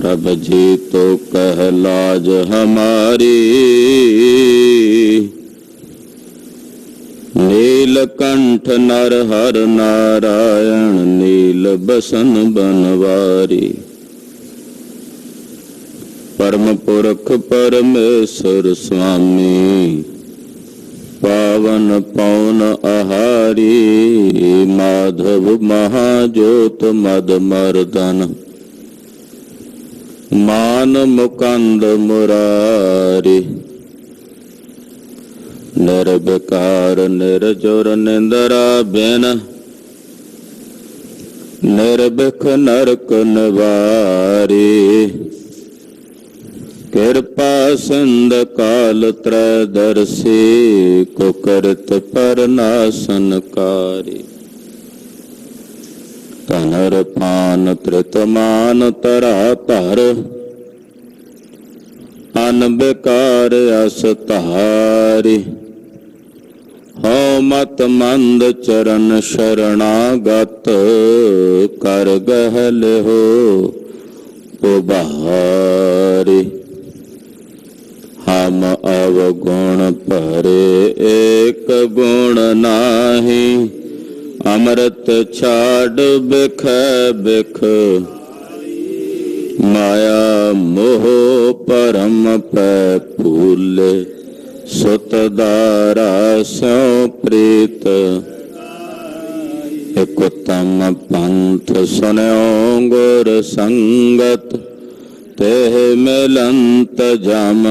प्रभ जी तो कह लाज हमारी, नीलकंठ नरहर नारायण नील बसन बनवारी। परम पुरख परमेश्वर स्वामी, पावन पौन आहारी, माधव महाज्योत मद मर्दन, मान मुकंद मुरारी। निर्विकार निर्जुर निंद्रा बिन, निर्भिख नरक निवारी। कृपा सिंध काल त्रयदर्शी, कुकृत पर नाशनकारी। तनर पान त्रितमान तरा तर, अनबिकार अस तारी। हो मत मंद चरण शरणागत, कर गहल हो उबारी। हम अवगुण परे एक गुण नाही, अमृत छाड़ बिख बिख। माया मोह परम पै फूले, सुत दारा स्यों प्रीत। एक उत्तम पंथ सुन्यो गुर संगत, तेह मिलंत जम।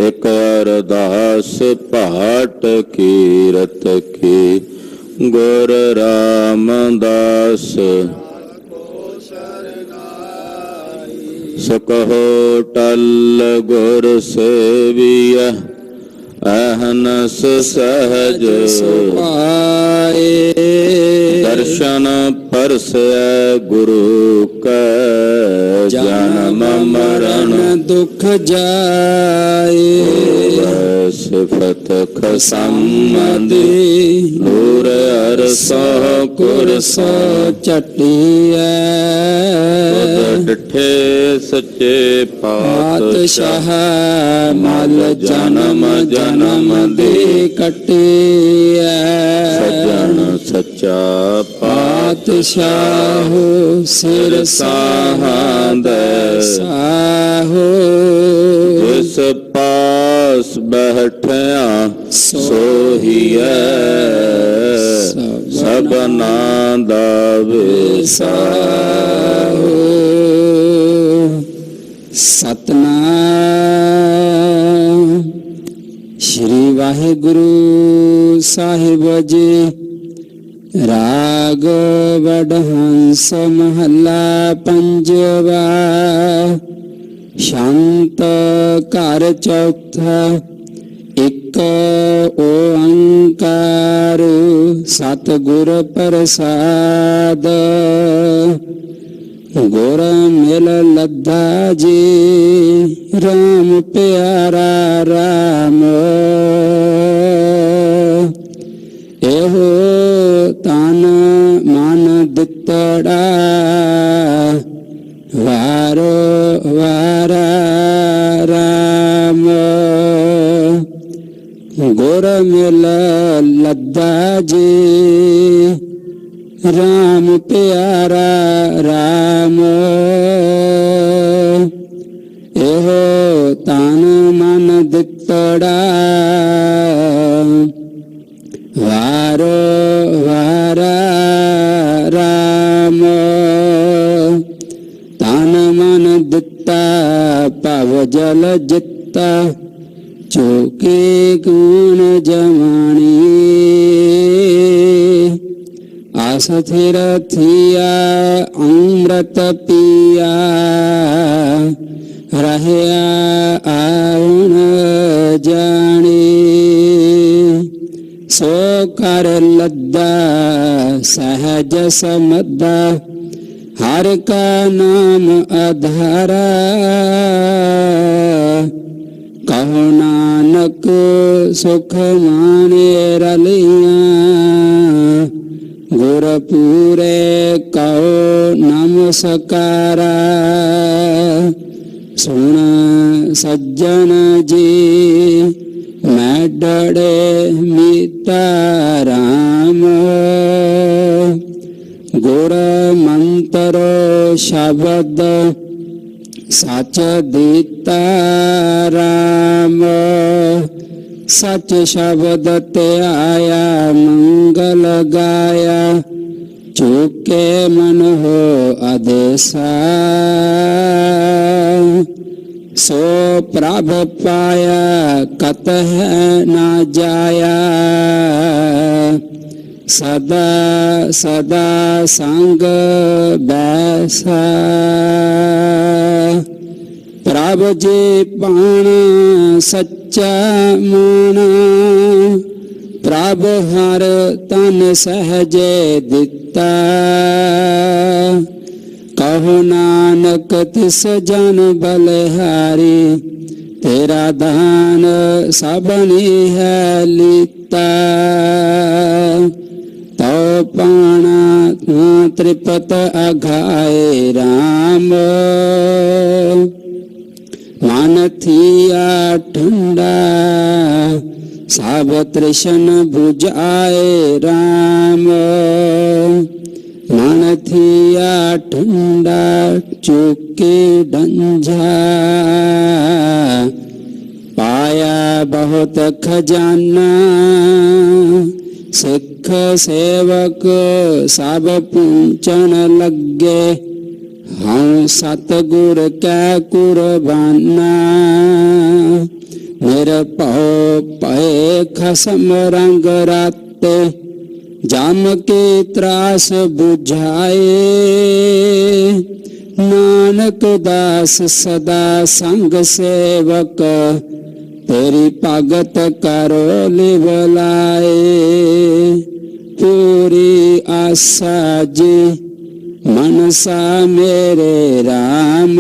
एक अरदास पाठ कीरत की, गुर रामदास। सकहो टल गुर सेविया, अहनस सहज पाए। दर्शन परस गुरु का, जन्म मरण दुख जाए। सिफत खसमदि नूर अरसो कुरसो चटिया। डिठे सच्चे पातशाह, मल जन्म जन्म दे कटिया। सज्जन सच्चा पातशाह, सिर साहद साहो। जिस पास बैठया सोहिए, सबना दा विसाहो। सतनाम श्री वाहिगुरु साहिब जी। राग वडहंस महला पंजवा, शांत कार चौथा। एक ओंकार सतगुर प्रसाद, गुर मिल लद्दा जी। राम प्यारा राम, एहो तन मन दितड़ा। वारो वारा राम, गुर मिल लद्दा जी। राम प्यारा राम, एहो तन मन दितड़ा। वारो वारा राम, तन मन दिता पव जल जिता। चौके गुण जमानी, आस थिर थिया अमृत पिया। रहया आउन जाने, सो कर लद्दा सहज समद्दा। हर का नाम आधारा, कहो नानक सुख माने रलिया। गुरपुरे कहो नमस्कारा। सुन सज्जन जी मैं डरे मीता राम। गुर मंत्र शब्द सच दीता राम। सच शब्द ते आया मंगल गाया। चूके मन हो आदेशा सो प्रभ पाया कतह न जाया। सदा सदा संग बैसा प्रभ जी पाण सच्चा माना। प्रभ हर तन सहजे दिता। कहो नानक तिस जन बलिहारी। तेरा दान सबनी है लीता। तो पाना त्रिपत अघाए राम। मन थिया ठंडा सब तृष्ण बुझाए राम। मन थिया ठंडा चुके डंझा। पाया बहुत खजाना सिख सेवक सब पूछन लगे। हाँ सतगुर कै कुरबाना। निरभौ पए खसम रंग राते। जाम के त्रास बुझाए। नानक दास सदा संग सेवक। तेरी भगत करो लिवलाए। पूरी आशा जी मनसा मेरे राम।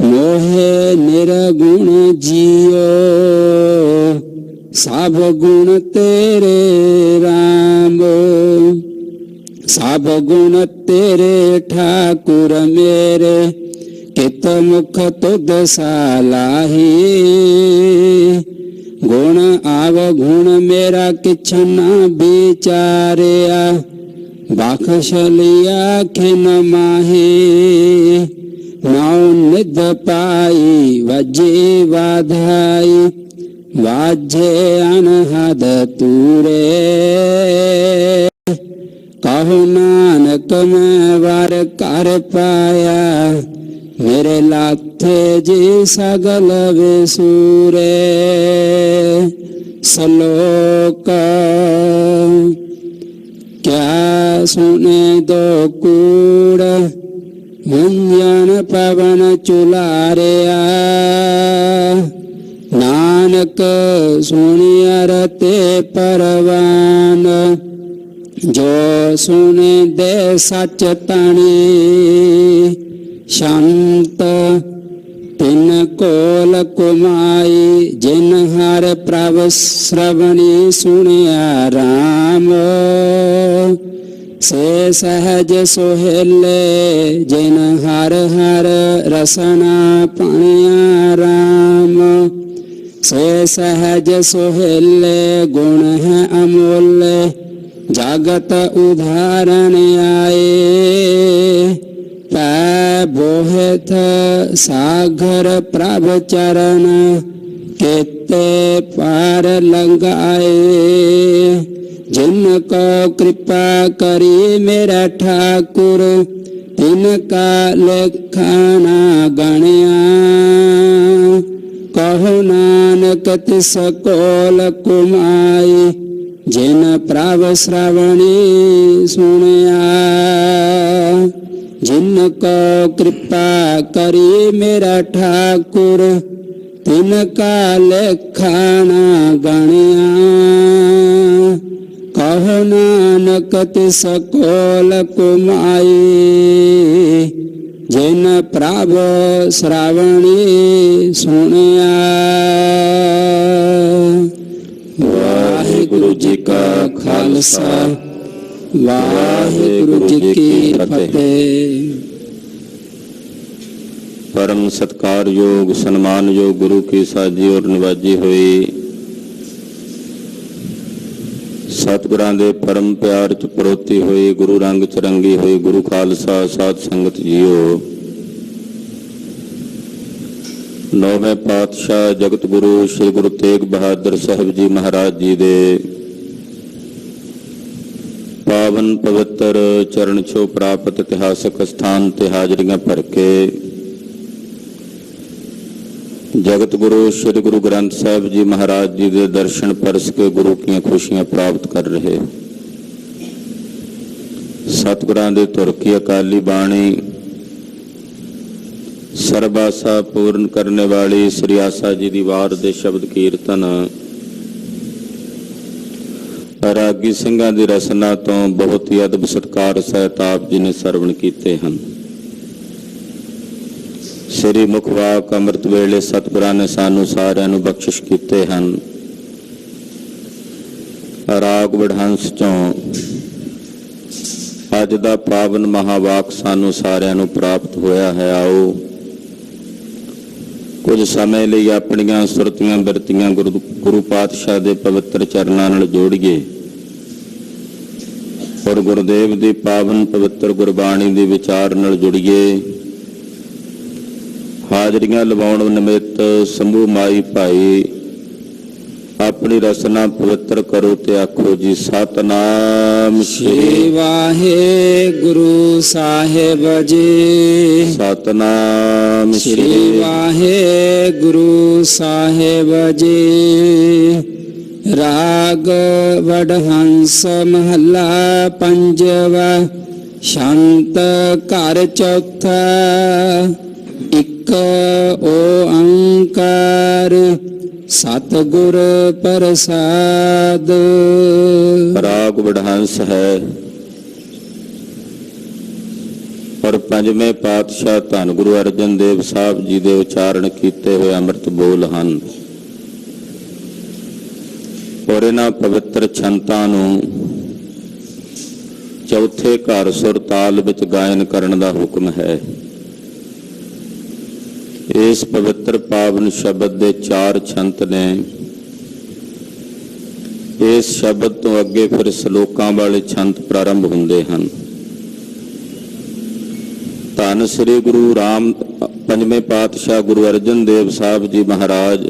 मोहे निर्गुण जियो सब गुण तेरे राम। सब गुण तेरे ठाकुर मेरे। कित मुख तुद सालाही। गुण आव गुण मेरा किछ न विचारिया। बख्श लिया खिन माही। नौ निध पाई वजे वाधाई। वाजे अनहद तूरे। कहो नानक मैं वर कर पाया। मेरे लाथे जी सगल विसूरे। श्लोक क्या सुने दो कूड़ मंजन पवन चुलारिया। नानक सुनियर ते परवान। जो सुने दे सच तणी। शांत तिन कोल कुमाई। जिन हर प्रभ श्रवणी सुनिया राम। से सहज सोहेले जिन हर हर रसना पानिया राम। से सहज सोहेले गुण है अमूल्य। जगत उदाहरण आए। पै बोहत सागर प्रभ चरण। केते पार लंगाए। जिनको कृपा करी मेरा ठाकुर। तिनका लेखा ना गणिया। कहो नानक तिस कोल कुमाई। जिन प्रभ श्रवणी सुनिया। जिनको कृपा करी मेरा ठाकुर। तिनका लेखा ना गणिया। कहो नानक तिस कोल कुमाई। जिन प्रभ श्रावणी सुनिया। वाहिगुरु जी का खालसा ਵਾਹਿਗੁਰੂ ਜੀ ਕੀ ਫਤਿਹ। परम सत्कारयोग सन्मानयोग गुरु की साजी और निवाजी हुई सतगुरां दे परम प्यार च परोती हुई गुरु रंग च रंगी हुई गुरु खालसा साध संगत जीओ। नौवें पातशाह जगत गुरु श्री गुरु तेग बहादुर साहब जी महाराज जी दे पावन पवित्र चरण छो प्राप्त इतिहासक स्थान ते हाजरियां भर के जगत गुरु श्री गुरु ग्रंथ साहब जी महाराज जी के दर्शन परस के गुरु की खुशियां प्राप्त कर रहे सतगुरां दे तुर की अकाली बाणी सर्वासा पूर्ण करने वाली श्री आसा जी दी वार दे शब्द कीर्तन रागी ਸਿੰਘਾਂ ਦੀ रसना तो बहुत ही अदब सत्कार सहित आप जी ने सरवण कीते हैं। श्री मुखवाक अमृत वेले सतगुरां ने सानू सारिਆਂ ਨੂੰ बख्शिश ਕੀਤੇ ਹਨ। राग विडहंस चों अज दा पावन महावाक सानू सारिਆਂ ਨੂੰ प्राप्त होया है। आओ कुछ समय ਲਈ ਆਪਣੀਆਂ ਸੁਰਤੀਆਂ ਬਿਰਤੀਆਂ गुरु पातशाह ਦੇ पवित्र चरनां ਨਾਲ जोड़िए और गुरुदेव ਦੀ पावन पवित्र गुरबाणी ਦੇ विचार ਨਾਲ जुड़िए। हाजरियां लवाउण निमित्त समूह माई भाई अपनी रसना पवित्र करो ते आखो जी सतनाम श्री वाहिगुरु साहिब जी। सतनाम श्री वाहिगुरु साहिब जी। राग वडहंस महला पंजवा शांत घर चौथा। इक ओंकार सतगुर प्रसाद। राग विडहंस है और पंजवें पातशाह धन गुरु अर्जन देव साहब जी दे उचारण कीते हुए अमृत बोल हैं और इन्हां पवित्र छंतां नूं चौथे घर सुर ताल विच गायन करन दा हुक्म है। इस पवित्र पावन शब्द दे चार छंत ने। इस शब्द तो अगे फिर श्लोकां वाले छंत प्रारंभ हुंदे हन। धन श्री गुरु राम पंजवें पातशाह गुरु अर्जन देव साहब जी महाराज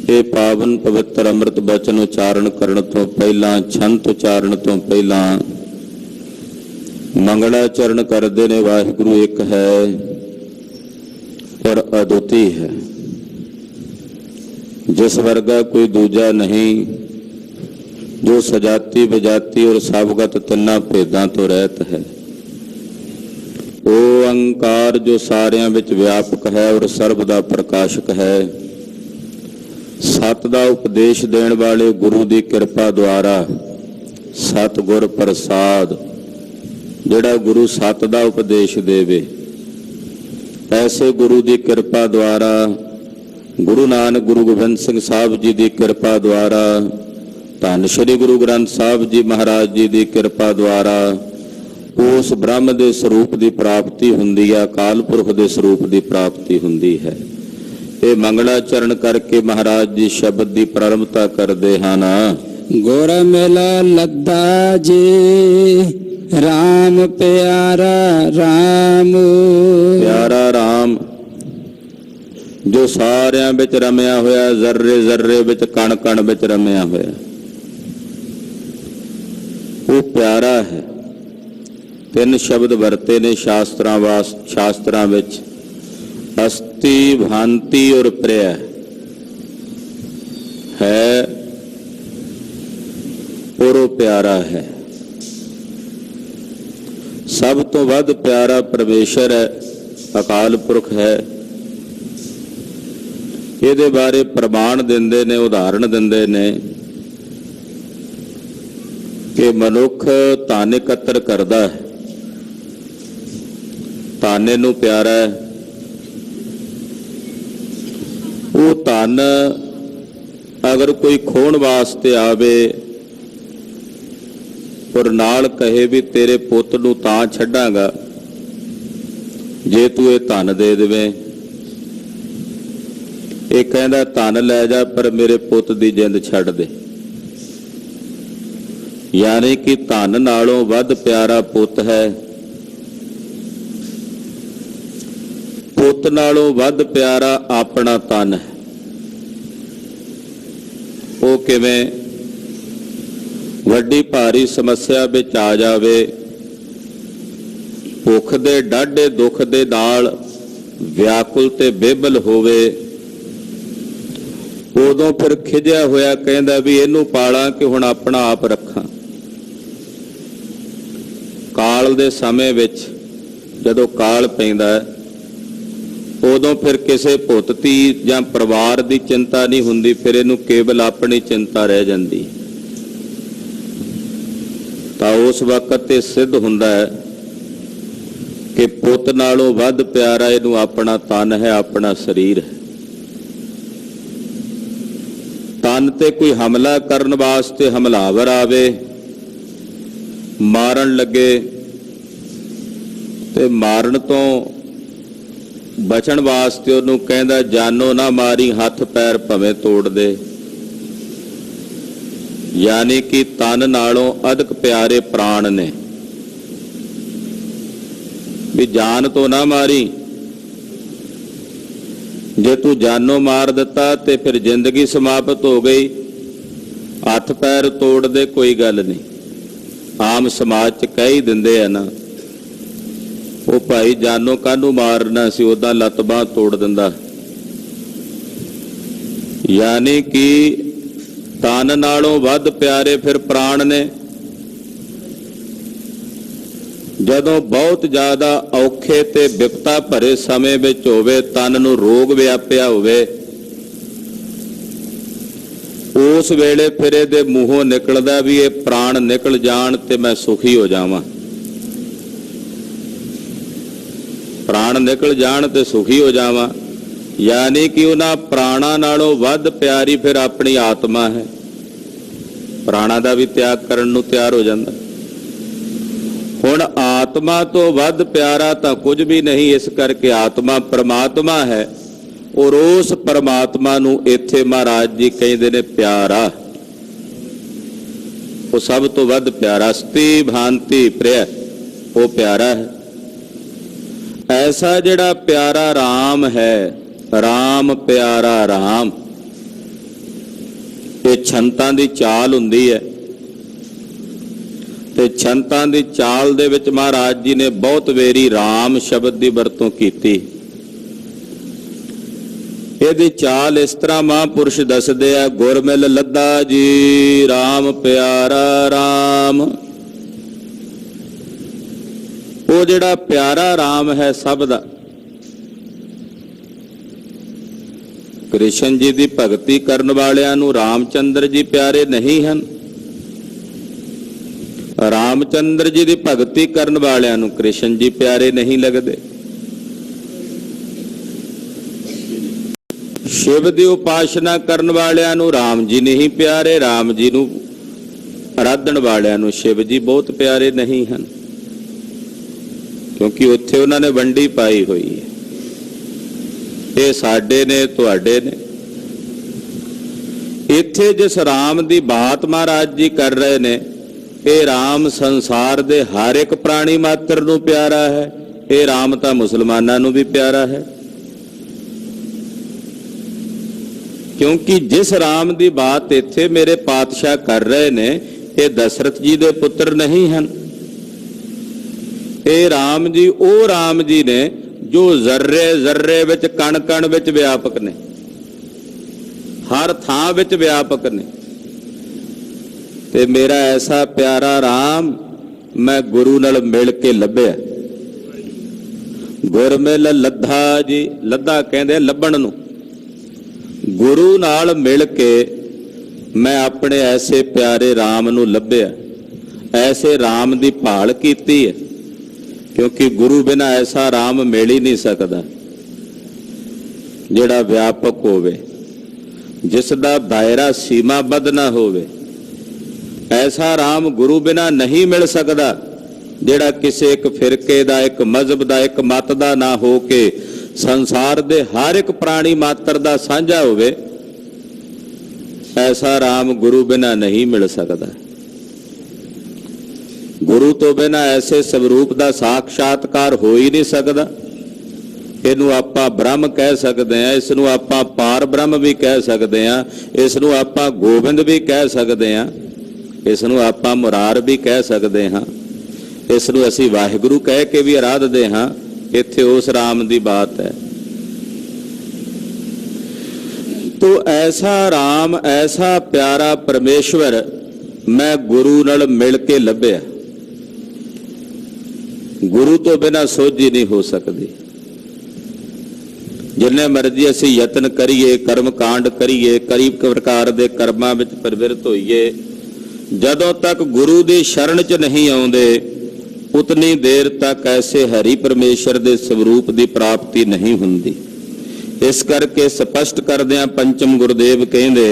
ये पावन पवित्र अमृत बचन उचारण करन तो पहला छंत उचारण तो पहला मंगलाचरण करते ने वाहिगुरु एक है और अद्वितीय है, जिस वर्गा कोई दूजा नहीं, जो सजाती बजाती और सावगत तिन्ना भेदां तो रहत है। ओ अंकार जो सारियां विच व्यापक है और सर्व दा प्रकाशक है। सत दा उपदेश देण वाले गुरु दी किरपा द्वारा सतगुर प्रसाद जिहड़ा गुरु सत दा उपदेश देवे ऐसे गुरु की कृपा द्वारा गुरु नानक गुरु गोबिंद सिंह साहब जी की कृपा द्वारा धन श्री गुरु ग्रंथ साहब जी महाराज जी की कृपा द्वारा उस ब्रह्म के स्वरूप की प्राप्ति हुंदी है, अकाल पुरख के स्वरूप की प्राप्ति हुंदी है। ये मंगलाचरण करके महाराज जी शब्द की प्रारंभता करते हैं ना। गुर मिला लद्दा जी राम प्यारा राम। प्यारा राम जो सारियां विच रमिया होया, जर्रे जर्रे विच कण कण विच रमिया होया, वो प्यारा है। तीन शब्द वरते ने शास्त्रां विच अस्ति भांति और प्रिय है और वो प्यारा है। सब तो वध प्यारा परमेश्वर है, अकाल पुरख है। ये बारे प्रमाण देंदे ने, उदाहरण देंदे ने कि मनुख धन एकत्र करता है, धन नूं प्यारा है। वो धन अगर कोई खोण वास्ते आवे ਔਰ ਨਾਲ ਕਹੇ ਵੀ ਤੇਰੇ ਪੁੱਤ ਨੂੰ ਤਾਂ ਛੱਡਾਂਗਾ ਜੇ ਤੂੰ ਇਹ ਧਨ ਦੇ ਦੇਵੇਂ। ਇਹ ਕਹਿੰਦਾ ਧਨ ਲੈ ਜਾ ਪਰ ਮੇਰੇ ਪੁੱਤ ਦੀ ਜਿੰਦ ਛੱਡ ਦੇ। ਯਾਨੀ ਕਿ ਧਨ ਨਾਲੋਂ ਵੱਧ ਪਿਆਰਾ ਪੁੱਤ ਹੈ, ਪੁੱਤ ਨਾਲੋਂ ਵੱਧ ਪਿਆਰਾ ਆਪਣਾ ਤਨ ਹੈ। ਉਹ ਕਿਵੇਂ? ਵੱਡੀ ਭਾਰੀ ਸਮੱਸਿਆ ਵਿੱਚ ਆ ਜਾਵੇ, ਭੁੱਖ ਦੇ ਡਾਢੇ ਦੁੱਖ ਦੇ ਨਾਲ ਵਿਆਕੁਲ ਤੇ ਬੇਬਲ ਹੋਵੇ, ਉਦੋਂ ਫਿਰ ਖਿਜਿਆ ਹੋਇਆ ਕਹਿੰਦਾ ਵੀ ਇਹਨੂੰ ਪਾਲਾਂ ਕਿ ਹੁਣ ਆਪਣਾ ਆਪ ਰੱਖਾਂ। ਕਾਲ ਦੇ ਸਮੇਂ ਵਿੱਚ ਜਦੋਂ ਕਾਲ ਪੈਂਦਾ ਹੈ, ਉਦੋਂ ਫਿਰ ਕਿਸੇ ਪੁੱਤ ਧੀ ਜਾਂ ਪਰਿਵਾਰ ਦੀ ਚਿੰਤਾ ਨਹੀਂ ਹੁੰਦੀ, ਫਿਰ ਇਹਨੂੰ ਕੇਵਲ ਆਪਣੀ ਚਿੰਤਾ ਰਹਿ ਜਾਂਦੀ। ਤਾਂ ਉਸ ਵਕਤ ਇਹ ਸਿੱਧ ਹੁੰਦਾ ਹੈ ਕਿ ਪੁੱਤ ਨਾਲੋਂ ਵੱਧ ਪਿਆਰਾ ਇਹਨੂੰ ਆਪਣਾ ਤਨ ਹੈ, ਆਪਣਾ ਸਰੀਰ ਹੈ। ਤਨ ਤੇ ਕੋਈ ਹਮਲਾ ਕਰਨ ਵਾਸਤੇ ਹਮਲਾਵਰ ਆਵੇ, ਮਾਰਨ ਲੱਗੇ, ਤੇ ਮਾਰਨ ਤੋਂ ਬਚਣ ਵਾਸਤੇ ਉਹਨੂੰ ਕਹਿੰਦਾ ਜਾਨੋ ਨਾ ਮਾਰੀ, ਹੱਥ ਪੈਰ ਭਵੇਂ ਤੋੜ ਦੇ। ਯਾਨੀ ਕਿ ਤਨ ਨਾਲੋਂ ਅਧਿਕ ਪਿਆਰੇ ਪ੍ਰਾਣ ਨੇ, ਵੀ ਜਾਨ ਤੋਂ ਨਾ ਮਾਰੀ। ਜੇ ਤੂੰ ਜਾਨੋਂ ਮਾਰ ਦਿੱਤਾ ਤੇ ਫਿਰ ਜ਼ਿੰਦਗੀ ਸਮਾਪਤ ਹੋ ਗਈ, ਹੱਥ ਪੈਰ ਤੋੜ ਦੇ, ਕੋਈ ਗੱਲ ਨਹੀਂ। ਆਮ ਸਮਾਜ 'ਚ ਕਹਿ ਹੀ ਦਿੰਦੇ ਆ ਨਾ, ਉਹ ਭਾਈ ਜਾਨੋਂ ਕਾਹਨੂੰ ਮਾਰਨਾ ਸੀ, ਉਹਦਾ ਲੱਤ ਬਾਂਹ ਤੋੜ ਦਿੰਦਾ। ਯਾਨੀ ਕਿ ਤਨ ਨਾਲੋਂ ਵੱਧ ਪਿਆਰੇ ਫਿਰ ਪ੍ਰਾਣ ਨੇ। ਜਦੋਂ ਬਹੁਤ ਜ਼ਿਆਦਾ ਔਖੇ ਤੇ ਵਿਪਤਾ ਭਰੇ ਸਮੇਂ ਵਿੱਚ ਹੋਵੇ, ਤਨ ਨੂੰ ਰੋਗ ਵਿਆਪਿਆ ਹੋਵੇ, ਉਸ ਵੇਲੇ ਫਿਰ ਇਹਦੇ ਮੂੰਹੋਂ ਨਿਕਲਦਾ ਵੀ ਇਹ ਪ੍ਰਾਣ ਨਿਕਲ ਜਾਣ ਤੇ ਮੈਂ ਸੁਖੀ ਹੋ ਜਾਵਾਂ। ਪ੍ਰਾਣ ਨਿਕਲ ਜਾਣ ਤੇ ਸੁਖੀ ਹੋ ਜਾਵਾਂ। ਯਾਨੀ ਕਿ ਉਹਨਾਂ ਪ੍ਰਾਣਾਂ ਨਾਲੋਂ ਵੱਧ ਪਿਆਰੀ ਫਿਰ ਆਪਣੀ ਆਤਮਾ ਹੈ। ਪ੍ਰਾਣਾਂ ਦਾ ਵੀ ਤਿਆਗ ਕਰਨ ਨੂੰ ਤਿਆਰ ਹੋ ਜਾਂਦਾ। ਹੁਣ ਆਤਮਾ ਤੋਂ ਵੱਧ ਪਿਆਰਾ ਤਾਂ ਕੁਝ ਵੀ ਨਹੀਂ, ਇਸ ਕਰਕੇ ਆਤਮਾ ਪਰਮਾਤਮਾ ਹੈ, ਔਰ ਉਸ ਪਰਮਾਤਮਾ ਨੂੰ ਇੱਥੇ ਮਹਾਰਾਜ ਜੀ ਕਹਿੰਦੇ ਨੇ ਪਿਆਰਾ। ਉਹ ਸਭ ਤੋਂ ਵੱਧ ਪਿਆਰਾ, ਸਤੀ ਭਾਂਤੀ ਪ੍ਰਿਯ, ਉਹ ਪਿਆਰਾ ਹੈ। ਐਸਾ ਜਿਹੜਾ ਪਿਆਰਾ ਰਾਮ ਹੈ, ਰਾਮ ਪਿਆਰਾ ਰਾਮ, ਇਹ ਛੰਤਾਂ ਦੀ ਚਾਲ ਹੁੰਦੀ ਹੈ। ਤੇ ਛੰਤਾਂ ਦੀ ਚਾਲ ਦੇ ਵਿੱਚ ਮਹਾਰਾਜ ਜੀ ਨੇ ਬਹੁਤ ਵੇਰੀ ਰਾਮ ਸ਼ਬਦ ਦੀ ਵਰਤੋਂ ਕੀਤੀ। ਇਹਦੀ ਚਾਲ ਇਸ ਤਰ੍ਹਾਂ ਮਹਾਂਪੁਰਸ਼ ਦੱਸਦੇ ਆ, ਗੁਰ ਮਿਲ ਲੱਦਾ ਜੀ ਰਾਮ ਪਿਆਰਾ ਰਾਮ। ਉਹ ਜਿਹੜਾ ਪਿਆਰਾ ਰਾਮ ਹੈ ਸਭ ਦਾ, ਕ੍ਰਿਸ਼ਨ ਜੀ ਦੀ ਭਗਤੀ ਕਰਨ ਵਾਲਿਆਂ ਨੂੰ ਰਾਮਚੰਦਰ ਜੀ ਪਿਆਰੇ ਨਹੀਂ ਹਨ, ਰਾਮਚੰਦਰ ਜੀ ਦੀ ਭਗਤੀ ਕਰਨ ਵਾਲਿਆਂ ਨੂੰ ਕ੍ਰਿਸ਼ਨ ਜੀ ਪਿਆਰੇ ਨਹੀਂ ਲੱਗਦੇ। ਸ਼ਿਵ ਦੀ ਉਪਾਸਨਾ ਕਰਨ ਵਾਲਿਆਂ ਨੂੰ ਰਾਮ ਜੀ ਨਹੀਂ ਪਿਆਰੇ, ਰਾਮ ਜੀ ਨੂੰ ਆਰਾਧਣ ਵਾਲਿਆਂ ਨੂੰ ਸ਼ਿਵ ਜੀ ਬਹੁਤ ਪਿਆਰੇ ਨਹੀਂ ਹਨ, ਕਿਉਂਕਿ ਉੱਥੇ ਉਹਨਾਂ ਨੇ ਵੰਡੀ ਪਾਈ ਹੋਈ ਹੈ। ਇਹ ਸਾਡੇ ਨੇ, ਤੁਹਾਡੇ ਨੇ। ਇੱਥੇ ਜਿਸ ਰਾਮ ਦੀ ਬਾਤ ਮਹਾਰਾਜ ਜੀ ਕਰ ਰਹੇ ਨੇ, ਇਹ ਰਾਮ ਸੰਸਾਰ ਦੇ ਹਰ ਇੱਕ ਪ੍ਰਾਣੀ ਮਾਤਰ ਨੂੰ ਪਿਆਰਾ ਹੈ। ਇਹ ਰਾਮ ਤਾਂ ਮੁਸਲਮਾਨਾਂ ਨੂੰ ਵੀ ਪਿਆਰਾ ਹੈ, ਕਿਉਂਕਿ ਜਿਸ ਰਾਮ ਦੀ ਬਾਤ ਇੱਥੇ ਮੇਰੇ ਪਾਤਸ਼ਾਹ ਕਰ ਰਹੇ ਨੇ, ਇਹ ਦਸ਼ਰਥ ਜੀ ਦੇ ਪੁੱਤਰ ਨਹੀਂ ਹਨ। ਇਹ ਰਾਮ ਜੀ ਉਹ ਰਾਮ ਜੀ ਨੇ ਜੋ ਜ਼ਰਰੇ ਜ਼ਰਰੇ ਵਿੱਚ, ਕਣ ਕਣ ਵਿੱਚ ਵਿਆਪਕ ਨੇ, ਹਰ ਥਾਂ ਵਿੱਚ ਵਿਆਪਕ ਨੇ। ਤੇ ਮੇਰਾ ਐਸਾ ਪਿਆਰਾ ਰਾਮ ਮੈਂ ਗੁਰੂ ਨਾਲ ਮਿਲ ਕੇ ਲੱਭਿਆ। ਗੁਰ ਮਿਲ ਲੱਧਾ ਜੀ, ਲੱਧਾ ਕਹਿੰਦੇ ਲੱਭਣ ਨੂੰ। ਗੁਰੂ ਨਾਲ ਮਿਲ ਕੇ ਮੈਂ ਆਪਣੇ ਐਸੇ ਪਿਆਰੇ ਰਾਮ ਨੂੰ ਲੱਭਿਆ, ਐਸੇ ਰਾਮ ਦੀ ਭਾਲ ਕੀਤੀ ਹੈ, ਕਿਉਂਕਿ ਗੁਰੂ ਬਿਨਾਂ ਐਸਾ ਰਾਮ ਮਿਲ ਹੀ ਨਹੀਂ ਸਕਦਾ ਜਿਹੜਾ ਵਿਆਪਕ ਹੋਵੇ, ਜਿਸ ਦਾ ਦਾਇਰਾ ਸੀਮਾਬੱਧ ਨਾ ਹੋਵੇ। ਐਸਾ ਰਾਮ ਗੁਰੂ ਬਿਨਾ ਨਹੀਂ ਮਿਲ ਸਕਦਾ, ਜਿਹੜਾ ਕਿਸੇ ਇੱਕ ਫਿਰਕੇ ਦਾ, ਇੱਕ ਮਜ਼ਹਬ ਦਾ, ਇੱਕ ਮਤ ਦਾ ਨਾ ਹੋ ਕੇ ਸੰਸਾਰ ਦੇ ਹਰ ਇੱਕ ਪ੍ਰਾਣੀ ਮਾਤਰ ਦਾ ਸਾਂਝਾ ਹੋਵੇ। ਐਸਾ ਰਾਮ ਗੁਰੂ ਬਿਨਾ ਨਹੀਂ ਮਿਲ ਸਕਦਾ। ਗੁਰੂ ਤੋਂ ਬਿਨਾ ਐਸੇ ਸਵਰੂਪ ਦਾ ਸਾਖਸ਼ਾਤਕਾਰ ਹੋ ਹੀ ਨਹੀਂ ਸਕਦਾ। ਇਹਨੂੰ ਆਪਾਂ ਬ੍ਰਹਮ ਕਹਿ ਸਕਦੇ ਹਾਂ, ਇਸ ਨੂੰ ਆਪਾਂ ਪਾਰ ਬ੍ਰਹਮ ਵੀ ਕਹਿ ਸਕਦੇ ਹਾਂ, ਇਸ ਨੂੰ ਆਪਾਂ ਗੋਬਿੰਦ ਵੀ ਕਹਿ ਸਕਦੇ ਹਾਂ, ਇਸ ਨੂੰ ਆਪਾਂ ਮੁਰਾਰ ਵੀ ਕਹਿ ਸਕਦੇ ਹਾਂ, ਇਸ ਨੂੰ ਅਸੀਂ ਵਾਹਿਗੁਰੂ ਕਹਿ ਕੇ ਵੀ ਆਰਾਧਦੇ ਹਾਂ। ਇੱਥੇ ਉਸ ਰਾਮ ਦੀ ਬਾਤ ਹੈ। ਤੋ ਐਸਾ ਰਾਮ, ਐਸਾ ਪਿਆਰਾ ਪਰਮੇਸ਼ਵਰ ਮੈਂ ਗੁਰੂ ਨਾਲ ਮਿਲ ਕੇ ਲੱਭਿਆ। ਗੁਰੂ ਤੋਂ ਬਿਨਾਂ ਸੋਝੀ ਨਹੀਂ ਹੋ ਸਕਦੀ। ਜਿੰਨੇ ਮਰਜ਼ੀ ਅਸੀਂ ਯਤਨ ਕਰੀਏ, ਕਰਮ ਕਾਂਡ ਕਰੀਏ, ਕਈ ਪ੍ਰਕਾਰ ਦੇ ਕਰਮਾਂ ਵਿੱਚ ਪ੍ਰਵਿਰਤ ਹੋਈਏ, ਜਦੋਂ ਤੱਕ ਗੁਰੂ ਦੀ ਸ਼ਰਨ 'ਚ ਨਹੀਂ ਆਉਂਦੇ ਉਤਨੀ ਦੇਰ ਤੱਕ ਐਸੇ ਹਰੀ ਪਰਮੇਸ਼ਰ ਦੇ ਸਵਰੂਪ ਦੀ ਪ੍ਰਾਪਤੀ ਨਹੀਂ ਹੁੰਦੀ। ਇਸ ਕਰਕੇ ਸਪਸ਼ਟ ਕਰਦਿਆਂ ਪੰਚਮ ਗੁਰਦੇਵ ਕਹਿੰਦੇ,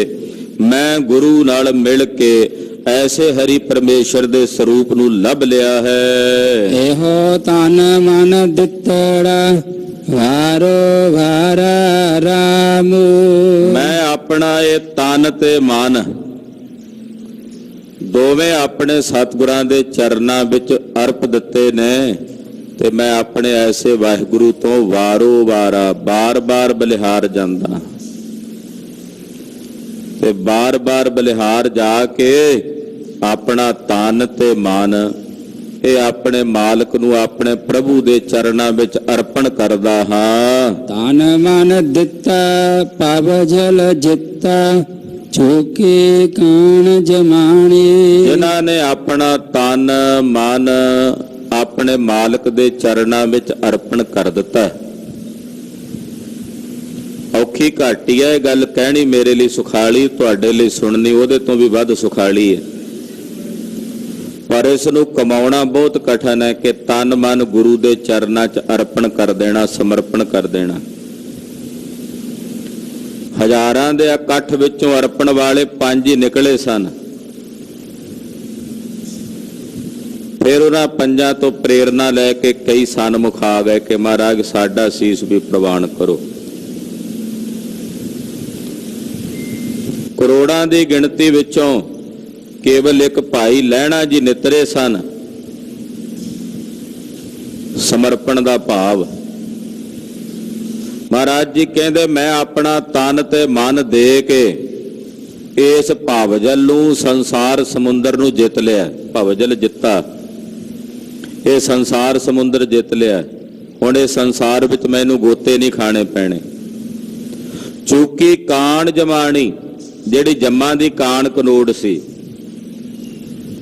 ਮੈਂ ਗੁਰੂ ਨਾਲ ਮਿਲ ਕੇ ਐਸੇ ਹਰੀ ਪਰਮੇਸ਼ਰ ਦੇ ਸਰੂਪ ਨੂੰ ਲੱਭ ਲਿਆ ਹੈ। ਇਹੋ ਤਨ ਮਨ ਦਿੱਤੜਾ ਵਾਰੋ ਵਾਰਾ ਰਾਮ। ਮੈਂ ਆਪਣਾ ਇਹ ਤਨ ਤੇ ਮਨ ਦੋਵੇਂ ਆਪਣੇ ਸਤਿਗੁਰਾਂ ਦੇ ਚਰਨਾਂ ਵਿੱਚ ਅਰਪ ਦਿੱਤੇ ਨੇ, ਤੇ ਮੈਂ ਆਪਣੇ ਐਸੇ ਵਾਹਿਗੁਰੂ ਤੋਂ ਵਾਰੋ ਵਾਰਾ ਬਾਰ-ਬਾਰ ਬਲਿਹਾਰ ਜਾਂਦਾ, ਤੇ ਬਾਰ-ਬਾਰ ਬਲਿਹਾਰ ਜਾ ਕੇ ਆਪਣਾ ਤਨ ਤੇ ਮਨ ਇਹ ਆਪਣੇ ਮਾਲਕ ਨੂੰ, ਆਪਣੇ ਪ੍ਰਭੂ ਦੇ ਚਰਨਾਂ ਵਿੱਚ ਅਰਪਣ ਕਰਦਾ ਹਾਂ। ਤਨ ਮਨ ਦਿੱਤਾ ਪਵ ਜਲ ਜਿੱਤਾ ਚੋਕੇ ਕਾਣ ਜਮਾਣੀ। ਜਿਨ੍ਹਾਂ ਨੇ ਆਪਣਾ ਤਨ ਮਨ ਆਪਣੇ ਮਾਲਕ ਦੇ ਚਰਨਾਂ ਵਿੱਚ ਅਰਪਣ ਕਰ ਦਿੱਤਾ। ਔਖੀ ਘਾਟੀ ਹੈ ਇਹ ਗੱਲ ਕਹਿਣੀ, ਮੇਰੇ ਲਈ ਸੁਖਾਲੀ, ਤੁਹਾਡੇ ਲਈ ਸੁਣਨੀ ਉਹਦੇ ਤੋਂ ਵੀ ਵੱਧ ਸੁਖਾਲੀ ਹੈ। ਪਰ ਇਸ ਨੂੰ ਕਮਾਉਣਾ ਬਹੁਤ ਕਠਿਨ ਹੈ ਕਿ ਤਨ ਮਨ ਗੁਰੂ ਦੇ ਚਰਨਾਂ 'ਚ ਅਰਪਣ ਕਰ ਦੇਣਾ, ਸਮਰਪਣ ਕਰ ਦੇਣਾ। ਹਜ਼ਾਰਾਂ ਦੇ ਇਕੱਠ ਵਿੱਚੋਂ ਅਰਪਣ ਵਾਲੇ 5 ਹੀ ਨਿਕਲੇ ਸਨ। ਫਿਰ ਉਹਨਾਂ 5 ਤੋਂ ਪ੍ਰੇਰਨਾ ਲੈ ਕੇ ਕਈ ਸਨਮੁਖ ਆ ਗਏ ਕਿ ਮਹਾਰਾਜ ਸਾਡਾ ਸੀਸ ਵੀ ਪ੍ਰਵਾਨ ਕਰੋ। ਕਰੋੜਾਂ ਦੀ ਗਿਣਤੀ ਵਿੱਚੋਂ ਕੇਵਲ ਇੱਕ ਭਾਈ ਲਹਿਣਾ ਜੀ ਨਿਤਰੇ ਸਨ। ਸਮਰਪਣ ਦਾ ਭਾਵ। ਮਹਾਰਾਜ ਜੀ ਕਹਿੰਦੇ, ਮੈਂ ਆਪਣਾ ਤਨ ਤੇ ਮਨ ਦੇ ਕੇ ਇਸ ਭਵਜਲ ਨੂੰ, ਸੰਸਾਰ ਸਮੁੰਦਰ ਨੂੰ ਜਿੱਤ ਲਿਆ। ਭਵਜਲ ਜਿੱਤਾ, ਇਹ ਸੰਸਾਰ ਸਮੁੰਦਰ ਜਿੱਤ ਲਿਆ। ਹੁਣ ਇਹ ਸੰਸਾਰ ਵਿੱਚ ਮੈਨੂੰ ਗੋਤੇ ਨਹੀਂ ਖਾਣੇ ਪੈਣੇ। ਚੂਕੀ ਕਾਣ ਜਮਾਣੀ, ਜਿਹੜੀ ਜੰਮਾਂ ਦੀ ਕਾਣ ਕਨੋੜ ਸੀ,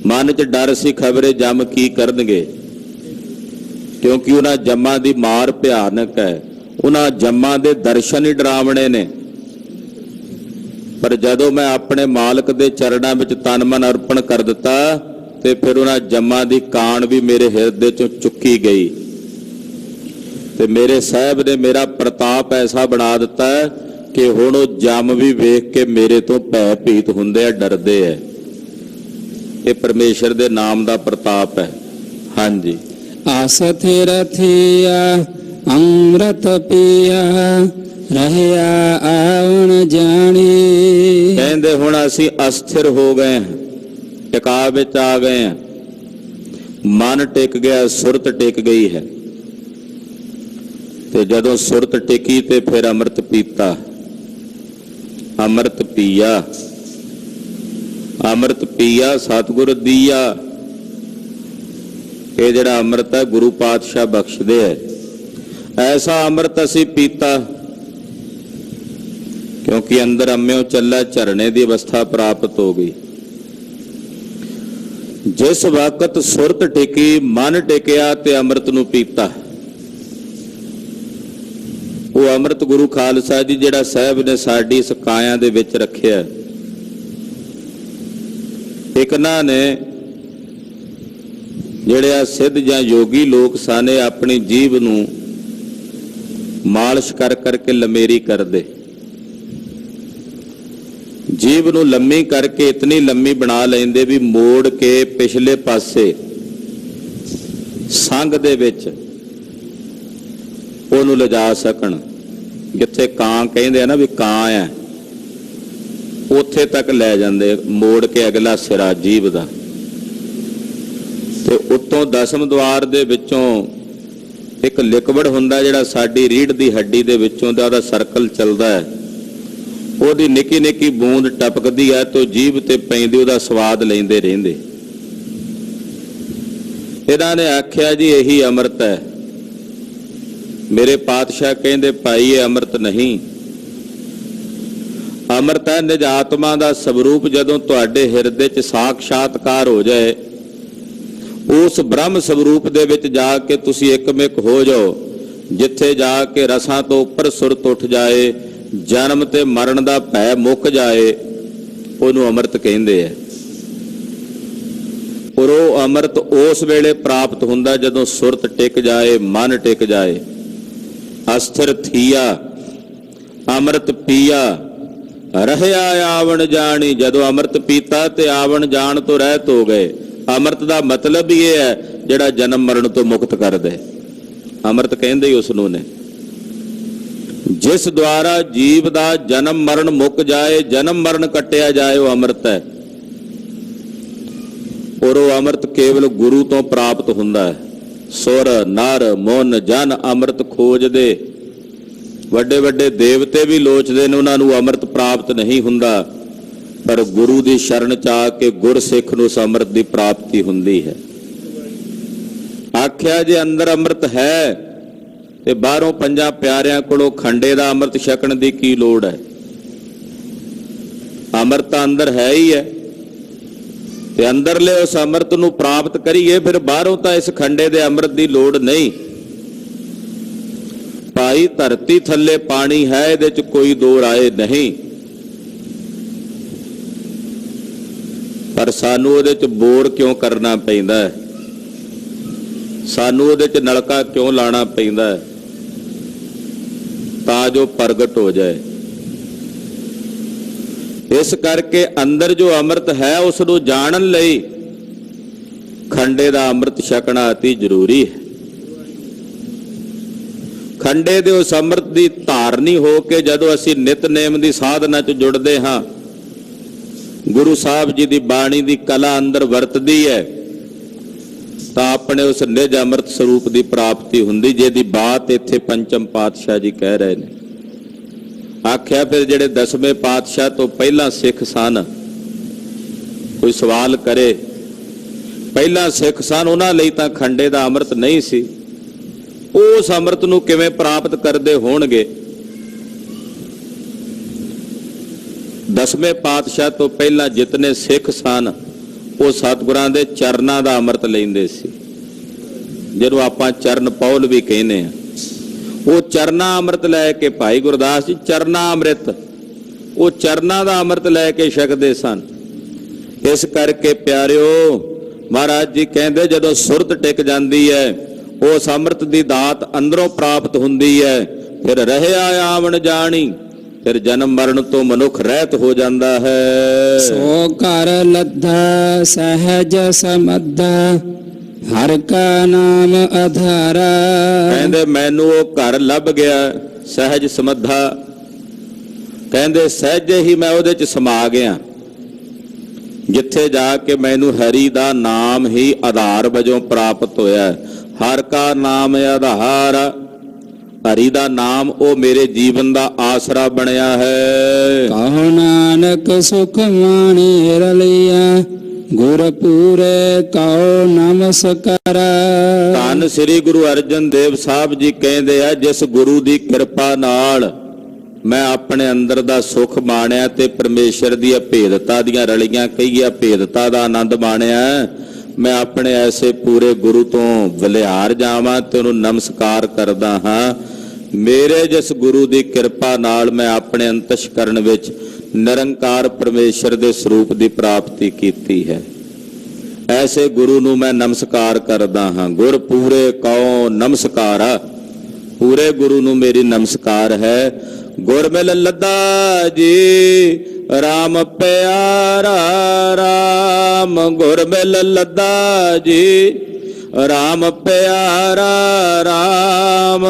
ਮਨ 'ਚ ਡਰ ਸੀ ਖਬਰੇ ਜੰਮ ਕੀ ਕਰਨਗੇ, ਕਿਉਂਕਿ ਉਹਨਾਂ ਜੰਮਾਂ ਦੀ ਮਾਰ ਭਿਆਨਕ ਹੈ। ਉਹਨਾਂ ਜੰਮਾਂ ਦੇ ਦਰਸ਼ਨ ਹੀ ਡਰਾਵਣੇ ਨੇ। ਪਰ ਜਦੋਂ ਮੈਂ ਆਪਣੇ ਮਾਲਕ ਦੇ ਚਰਨਾਂ ਵਿੱਚ ਤਨ ਮਨ ਅਰਪਣ ਕਰ ਦਿੱਤਾ, ਤੇ ਫਿਰ ਉਹਨਾਂ ਜੰਮਾਂ ਦੀ ਕਾਣ ਵੀ ਮੇਰੇ ਹਿਰਦੇ 'ਚੋਂ ਚੁੱਕੀ ਗਈ, ਤੇ ਮੇਰੇ ਸਾਹਿਬ ਨੇ ਮੇਰਾ ਪ੍ਰਤਾਪ ਐਸਾ ਬਣਾ ਦਿੱਤਾ ਕਿ ਹੁਣ ਉਹ ਜੰਮ ਵੀ ਵੇਖ ਕੇ ਮੇਰੇ ਤੋਂ ਭੈ ਭੀਤ ਹੁੰਦੇ ਆ, ਡਰਦੇ ਆ। ਇਹ ਪਰਮੇਸ਼ਰ ਦੇ ਨਾਮ ਦਾ ਪ੍ਰਤਾਪ ਹੈ। ਹਾਂਜੀ। ਆਸਥੇ ਰਥਿਆ ਅੰਮ੍ਰਿਤ ਪੀਆ ਰਹਿਆ ਆਵਣ ਜਾਣੀ। ਕਹਿੰਦੇ ਹੁਣ ਅਸੀਂ ਅਸਥਿਰ ਹੋ ਗਏ ਹਾਂ, ਟਿਕਾ ਵਿੱਚ ਆ ਗਏ ਹਾਂ। ਮਨ ਟਿਕ ਗਿਆ, ਸੁਰਤ ਟਿਕ ਗਈ ਹੈ। ਤੇ ਜਦੋਂ ਸੁਰਤ ਟਿਕੀ ਤੇ ਫਿਰ ਅੰਮ੍ਰਿਤ ਪੀਤਾ, ਅੰਮ੍ਰਿਤ ਪੀਆ, ਅੰਮ੍ਰਿਤ ਪੀਆ ਸਤਿਗੁਰ ਦੀਆ। ਇਹ ਜਿਹੜਾ ਅੰਮ੍ਰਿਤ ਹੈ ਗੁਰੂ ਪਾਤਸ਼ਾਹ ਬਖਸ਼ਦੇ ਹੈ। ਐਸਾ ਅੰਮ੍ਰਿਤ ਅਸੀਂ ਪੀਤਾ ਕਿਉਂਕਿ ਅੰਦਰ ਅੰਮਿਓ ਚੱਲਾ ਝਰਨੇ ਦੀ ਅਵਸਥਾ ਪ੍ਰਾਪਤ ਹੋ ਗਈ। ਜਿਸ ਵਕਤ ਸੁਰਤ ਟਿਕੀ, ਮਨ ਟਿਕਿਆ ਤੇ ਅੰਮ੍ਰਿਤ ਨੂੰ ਪੀਤਾ, ਉਹ ਅੰਮ੍ਰਿਤ ਗੁਰੂ ਖਾਲਸਾ ਜੀ ਜਿਹੜਾ ਸਾਹਿਬ ਨੇ ਸਾਡੀ ਇਸ ਕਾਇਆ ਦੇ ਵਿੱਚ ਰੱਖਿਆ। ਇਕਨਾਂ ਨੇ ਜਿਹੜੇ ਆ ਸਿੱਧ ਜਾਂ ਯੋਗੀ ਲੋਕ ਸਨ, ਆਪਣੀ ਜੀਭ ਨੂੰ ਮਾਲਿਸ਼ ਕਰ ਕਰਕੇ ਲਮੇਰੀ ਕਰਦੇ। ਜੀਭ ਨੂੰ ਲੰਮੀ ਕਰਕੇ ਇਤਨੀ ਲੰਮੀ ਬਣਾ ਲੈਂਦੇ ਵੀ ਮੋੜ ਕੇ ਪਿਛਲੇ ਪਾਸੇ ਸੰਗ ਦੇ ਵਿੱਚ ਉਹਨੂੰ ਲਿਜਾ ਸਕਣ। ਜਿੱਥੇ ਕਾਂ ਕਹਿੰਦੇ ਆ ਨਾ ਵੀ ਕਾਂ ਆ, ਉੱਥੇ ਤੱਕ ਲੈ ਜਾਂਦੇ ਮੋੜ ਕੇ ਅਗਲਾ ਸਿਰਾ ਜੀਭ ਦਾ। ਤੇ ਉੱਤੋਂ ਦਸਮ ਦੁਆਰ ਦੇ ਵਿੱਚੋਂ ਇੱਕ ਲਿਕਵਿਡ ਹੁੰਦਾ ਜਿਹੜਾ ਸਾਡੀ ਰੀੜ੍ਹ ਦੀ ਹੱਡੀ ਦੇ ਵਿੱਚੋਂ ਦਾ ਉਹਦਾ ਸਰਕਲ ਚੱਲਦਾ ਹੈ, ਉਹਦੀ ਨਿੱਕੀ ਨਿੱਕੀ ਬੂੰਦ ਟਪਕਦੀ ਹੈ ਤੇ ਜੀਭ ਤੇ ਪੈਂਦੀ, ਉਹਦਾ ਸਵਾਦ ਲੈਂਦੇ ਰਹਿੰਦੇ। ਇਹਨਾਂ ਨੇ ਆਖਿਆ ਜੀ ਇਹੀ ਅੰਮ੍ਰਿਤ ਹੈ। ਮੇਰੇ ਪਾਤਸ਼ਾਹ ਕਹਿੰਦੇ ਭਾਈ ਇਹ ਅੰਮ੍ਰਿਤ ਨਹੀਂ, ਅੰਮ੍ਰਿਤ ਹੈ ਨਿਜ ਆਤਮਾ ਦਾ ਸਵਰੂਪ। ਜਦੋਂ ਤੁਹਾਡੇ ਹਿਰਦੇ 'ਚ ਸਾਖਸ਼ਾਤਕਾਰ ਹੋ ਜਾਏ, ਉਸ ਬ੍ਰਹਮ ਸਵਰੂਪ ਦੇ ਵਿੱਚ ਜਾ ਕੇ ਤੁਸੀਂ ਇੱਕਮਿਕ ਹੋ ਜਾਓ, ਜਿੱਥੇ ਜਾ ਕੇ ਰਸਾਂ ਤੋਂ ਉੱਪਰ ਸੁਰਤ ਉੱਠ ਜਾਏ, ਜਨਮ ਤੇ ਮਰਨ ਦਾ ਭੈ ਮੁੱਕ ਜਾਏ, ਉਹਨੂੰ ਅੰਮ੍ਰਿਤ ਕਹਿੰਦੇ ਆ। ਔਰ ਉਹ ਅੰਮ੍ਰਿਤ ਉਸ ਵੇਲੇ ਪ੍ਰਾਪਤ ਹੁੰਦਾ ਜਦੋਂ ਸੁਰਤ ਟਿਕ ਜਾਏ, ਮਨ ਟਿਕ ਜਾਏ। ਅਸਥਿਰ ਥੀਆ ਅੰਮ੍ਰਿਤ ਪੀਆ, ਰਹਿਆ ਆਵਣ ਜਾਣੀ। ਜਦੋਂ ਅੰਮ੍ਰਿਤ ਪੀਤਾ ਤੇ ਆਵਣ ਜਾਣ ਤੋਂ ਰਹਿਤ ਹੋ ਗਏ। ਅੰਮ੍ਰਿਤ ਦਾ ਮਤਲਬ ਹੀ ਇਹ ਹੈ ਜਿਹੜਾ ਜਨਮ ਮਰਨ ਤੋਂ ਮੁਕਤ ਕਰ ਦੇ। ਅੰਮ੍ਰਿਤ ਕਹਿੰਦੇ ਹੀ ਉਸ ਨੂੰ ਨੇ, ਜਿਸ ਦੁਆਰਾ ਜੀਵ ਦਾ ਜਨਮ ਮਰਨ ਮੁੱਕ ਜਾਏ, ਜਨਮ ਮਰਨ ਕੱਟਿਆ ਜਾਏ, ਉਹ ਅੰਮ੍ਰਿਤ ਹੈ। ਔਰ ਉਹ ਅੰਮ੍ਰਿਤ ਕੇਵਲ ਗੁਰੂ ਤੋਂ ਪ੍ਰਾਪਤ ਹੁੰਦਾ ਹੈ। ਸੁਰ ਨਰ ਮਨ ਜਨ ਅੰਮ੍ਰਿਤ ਖੋਜਦੇ। ਵੱਡੇ ਵੱਡੇ ਦੇਵਤੇ ਵੀ ਲੋਚਦੇ ਨੇ, ਉਹਨਾਂ ਨੂੰ ਅੰਮ੍ਰਿਤ ਪ੍ਰਾਪਤ ਨਹੀਂ ਹੁੰਦਾ, ਪਰ ਗੁਰੂ ਦੀ ਸ਼ਰਨ ਚ ਆ ਕੇ ਗੁਰਸਿੱਖ ਨੂੰ ਉਸ ਅੰਮ੍ਰਿਤ ਦੀ ਪ੍ਰਾਪਤੀ ਹੁੰਦੀ ਹੈ। ਆਖਿਆ ਜੇ ਅੰਦਰ ਅੰਮ੍ਰਿਤ ਹੈ ਤੇ ਬਾਹਰੋਂ ਪੰਜਾਂ ਪਿਆਰਿਆਂ ਕੋਲੋਂ ਖੰਡੇ ਦਾ ਅੰਮ੍ਰਿਤ ਛਕਣ ਦੀ ਕੀ ਲੋੜ ਹੈ? ਅੰਮ੍ਰਿਤ ਤਾਂ ਅੰਦਰ ਹੈ ਹੀ ਹੈ, ਤੇ ਅੰਦਰਲੇ ਉਸ ਅੰਮ੍ਰਿਤ ਨੂੰ ਪ੍ਰਾਪਤ ਕਰੀਏ, ਫਿਰ ਬਾਹਰੋਂ ਤਾਂ ਇਸ ਖੰਡੇ ਦੇ ਅੰਮ੍ਰਿਤ ਦੀ ਲੋੜ ਨਹੀਂ। ਭਾਈ ਧਰਤੀ ਥੱਲੇ ਪਾਣੀ ਹੈ, ਇਹਦੇ ਚ ਕੋਈ ਦੋ ਰਾਏ ਨਹੀਂ, ਪਰ ਸਾਨੂੰ ਉਹਦੇ ਚ ਬੋਰ ਕਿਉਂ ਕਰਨਾ ਪੈਂਦਾ ਹੈ? ਸਾਨੂੰ ਉਹਦੇ ਚ ਨਲਕਾ ਕਿਉਂ ਲਾਣਾ ਪੈਂਦਾ ਹੈ? ਤਾਂ ਜੋ ਪ੍ਰਗਟ ਹੋ ਜਾਏ। ਇਸ ਕਰਕੇ ਅੰਦਰ ਜੋ ਅੰਮ੍ਰਿਤ ਹੈ ਉਸ ਨੂੰ ਜਾਣਨ ਲਈ ਖੰਡੇ ਦਾ ਅੰਮ੍ਰਿਤ ਛਕਣਾ ਅਤੀ ਜ਼ਰੂਰੀ ਹੈ। ਖੰਡੇ ਦੇ ਉਸ ਅੰਮ੍ਰਿਤ ਦੀ ਧਾਰਨੀ ਹੋ ਕੇ ਜਦੋਂ ਅਸੀਂ ਨਿਤਨੇਮ ਦੀ ਸਾਧਨਾ 'ਚ ਜੁੜਦੇ ਹਾਂ, ਗੁਰੂ ਸਾਹਿਬ ਜੀ ਦੀ ਬਾਣੀ ਦੀ ਕਲਾ ਅੰਦਰ ਵਰਤਦੀ ਹੈ, ਤਾਂ ਆਪਣੇ ਉਸ ਨਿਜ ਅੰਮ੍ਰਿਤ ਸਰੂਪ ਦੀ ਪ੍ਰਾਪਤੀ ਹੁੰਦੀ, ਜਿਹਦੀ ਬਾਤ ਇੱਥੇ ਪੰਚਮ ਪਾਤਸ਼ਾਹ ਜੀ ਕਹਿ ਰਹੇ ਨੇ। ਆਖਿਆ ਫਿਰ ਜਿਹੜੇ ਦਸਵੇਂ ਪਾਤਸ਼ਾਹ ਤੋਂ ਪਹਿਲਾਂ ਸਿੱਖ ਸਨ, ਕੋਈ ਸਵਾਲ ਕਰੇ, ਪਹਿਲਾਂ ਸਿੱਖ ਸਨ, ਉਹਨਾਂ ਲਈ ਤਾਂ ਖੰਡੇ ਦਾ ਅੰਮ੍ਰਿਤ ਨਹੀਂ ਸੀ। ਉਸ ਅੰਮ੍ਰਿਤ ਨੂੰ ਕਿਵੇਂ ਪ੍ਰਾਪਤ ਕਰਦੇ ਹੋਣਗੇ? ਦਸਵੇਂ ਪਾਤਸ਼ਾਹ ਤੋਂ ਪਹਿਲਾਂ ਜਿਤਨੇ ਸਿੱਖ ਸਨ, ਉਹ ਸਤਿਗੁਰਾਂ ਦੇ ਚਰਨਾਂ ਦਾ ਅੰਮ੍ਰਿਤ ਲੈਂਦੇ ਸੀ, ਜਿਹਨੂੰ ਆਪਾਂ ਚਰਨ ਪੌਲ ਵੀ ਕਹਿੰਦੇ ਆ। ਉਹ ਚਰਨਾ ਅੰਮ੍ਰਿਤ ਲੈ ਕੇ, ਭਾਈ ਗੁਰਦਾਸ ਜੀ ਚਰਨਾ ਅੰਮ੍ਰਿਤ, ਉਹ ਚਰਨਾਂ ਦਾ ਅੰਮ੍ਰਿਤ ਲੈ ਕੇ ਛਕਦੇ ਸਨ। ਇਸ ਕਰਕੇ ਪਿਆਰਿਓ, ਮਹਾਰਾਜ ਜੀ ਕਹਿੰਦੇ ਜਦੋਂ ਸੁਰਤ ਟਿਕ ਜਾਂਦੀ ਹੈ, ਉਸ ਅੰਮ੍ਰਿਤ ਦੀ ਦਾਤ ਅੰਦਰੋਂ ਪ੍ਰਾਪਤ ਹੁੰਦੀ ਹੈ, ਫਿਰ ਰਹਿਆ ਆਵਣ ਜਾਣੀ, ਫਿਰ ਜਨਮ ਮਰਨ ਤੋਂ ਮਨੁੱਖ ਰਹਿਤ ਹੋ ਜਾਂਦਾ ਹੈ। ਸੋ ਘਰ ਲੱਧਾ ਸਹਿਜ ਸਮੱਧਾ, ਹਰ ਕਾ ਨਾਮ ਆਧਾਰਾ। ਕਹਿੰਦੇ ਮੈਨੂੰ ਉਹ ਘਰ ਲੱਭ ਗਿਆ ਸਹਿਜ ਸਮੱਧਾ, ਕਹਿੰਦੇ ਸਹਿਜੇ ਹੀ ਮੈਂ ਉਹਦੇ ਚ ਸਮਾ ਗਿਆ, ਜਿੱਥੇ ਜਾ ਕੇ ਮੈਨੂੰ ਹਰੀ ਦਾ ਨਾਮ ਹੀ ਆਧਾਰ ਵਜੋਂ ਪ੍ਰਾਪਤ ਹੋਇਆ। ਹਰ ਕਾ ਨਾਮ ਆਧਾਰ, ਹਰੀ ਦਾ ਨਾਮ ਉਹ ਮੇਰੇ ਜੀਵਨ ਦਾ ਆਸਰਾ ਬਣਿਆ ਹੈ। ਕਹੋ ਨਾਨਕ ਸੁਖ ਮਾਣੇ ਰਲਿਆ, ਗੁਰ ਪੂਰੇ ਕਉ ਨਮਸਕਾਰ। ਧੰਨ ਸ੍ਰੀ ਗੁਰੂ ਅਰਜਨ ਦੇਵ ਸਾਹਿਬ ਜੀ ਕਹਿੰਦੇ ਆ, ਜਿਸ ਗੁਰੂ ਦੀ ਕਿਰਪਾ ਨਾਲ ਮੈਂ ਆਪਣੇ ਅੰਦਰ ਦਾ ਸੁਖ ਮਾਣਿਆ ਤੇ ਪਰਮੇਸ਼ਰ ਦੀ ਅਭੇਦਤਾ ਦੀਆਂ ਰਲੀਆਂ ਕਹੀਆਂ ਅਭੇਦਤਾ ਦਾ ਆਨੰਦ ਮਾਣਿਆ, ਮੈਂ ਆਪਣੇ ਐਸੇ ਪੂਰੇ ਗੁਰੂ ਤੋਂ ਬਲਿਹਾਰ ਜਾਵਾਂ ਤੇ ਉਹਨੂੰ ਨਮਸਕਾਰ ਕਰਦਾ ਹਾਂ। ਮੇਰੇ ਜਿਸ ਗੁਰੂ ਦੀ ਕਿਰਪਾ ਨਾਲ ਮੈਂ ਆਪਣੇ ਅੰਤਸ਼ਕਰਨ ਵਿੱਚ ਨਿਰੰਕਾਰ ਪਰਮੇਸ਼ਰ ਦੇ ਸਰੂਪ ਦੀ ਪ੍ਰਾਪਤੀ ਕੀਤੀ ਹੈ, ਐਸੇ ਗੁਰੂ ਨੂੰ ਮੈਂ ਨਮਸਕਾਰ ਕਰਦਾ ਹਾਂ। ਗੁਰ ਪੂਰੇ ਕਉ ਨਮਸਕਾਰਾ, ਪੂਰੇ ਗੁਰੂ ਨੂੰ ਮੇਰੀ ਨਮਸਕਾਰ ਹੈ। ਗੁਰ ਮਿਲ ਲੱਦਾ ਜੀ RAM ਪਿਆਰਾ RAM ਗੁਰ ਮਿਲ ਲੱਦਾ ਜੀ RAM ਪਿਆਰਾ RAM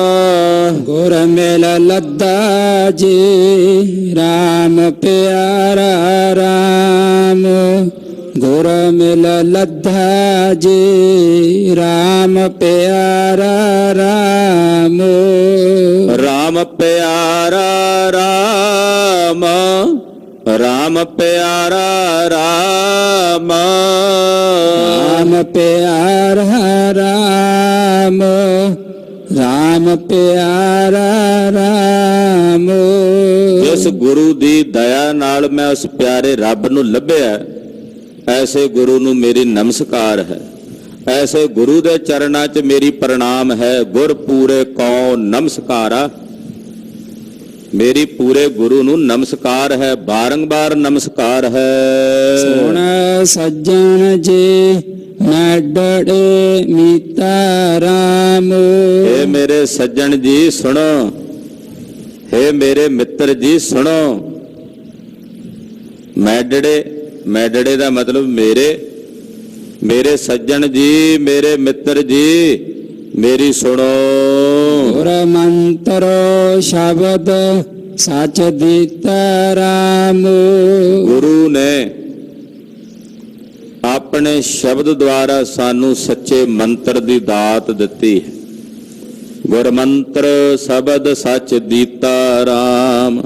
ਗੁਰ ਮਿਲ ਲੱਦਾ ਜੀ RAM ਪਿਆਰਾ RAM ਗੁਰ ਮਿਲ ਲੱਦਾ ਜੀ RAM ਪਿਆਰਾ RAM RAM ਪਿਆਰਾ RAM RAM ਪਿਆਰਾ RAM RAM ਪਿਆਰਾ RAM RAM ਪਿਆਰਾ RAM ਜਿਸ ਗੁਰੂ ਦੀ ਦਇਆ ਨਾਲ ਮੈਂ ਉਸ ਪਿਆਰੇ ਰੱਬ ਨੂੰ ਲੱਭਿਆ, ਐਸੇ ਗੁਰੂ ਨੂੰ ਮੇਰੀ ਨਮਸਕਾਰ ਹੈ। ਐਸੇ ਗੁਰੂ ਦੇ ਚਰਨਾਂ 'ਚ ਮੇਰੀ ਪ੍ਰਣਾਮ ਹੈ। ਗੁਰ ਪੂਰੇ ਕਉ ਨਮਸਕਾਰਾ, ਮੇਰੀ ਪੂਰੇ ਗੁਰੂ ਨੂੰ ਨਮਸਕਾਰ ਹੈ, ਬਾਰੰਬਾਰ ਨਮਸਕਾਰ ਹੈ। ਸੁਣ ਸੱਜਣ ਜੀ ਨਡੜੇ ਮੀਤਾ RAM ਏ ਮੇਰੇ ਸੱਜਣ ਜੀ ਸੁਣੋ, ਏ ਮੇਰੇ ਮਿੱਤਰ ਜੀ ਸੁਣੋ। ਮੈਡੜੇ ਦਾ ਮਤਲਬ ਮੇਰੇ ਸੱਜਣ ਜੀ, ਮੇਰੇ ਮਿੱਤਰ ਜੀ, ਮੇਰੀ ਸੁਣੋ। ਗੁਰ ਮੰਤਰ ਸ਼ਬਦ ਸੱਚ ਦਿੱਤਾ RAM ਗੁਰੂ ਨੇ ਆਪਣੇ ਸ਼ਬਦ ਦੁਆਰਾ ਸਾਨੂੰ ਸੱਚੇ ਮੰਤਰ ਦੀ ਦਾਤ ਦਿੱਤੀ ਹੈ। ਗੁਰ ਮੰਤਰ ਸ਼ਬਦ ਸੱਚ ਦਿੱਤਾ RAM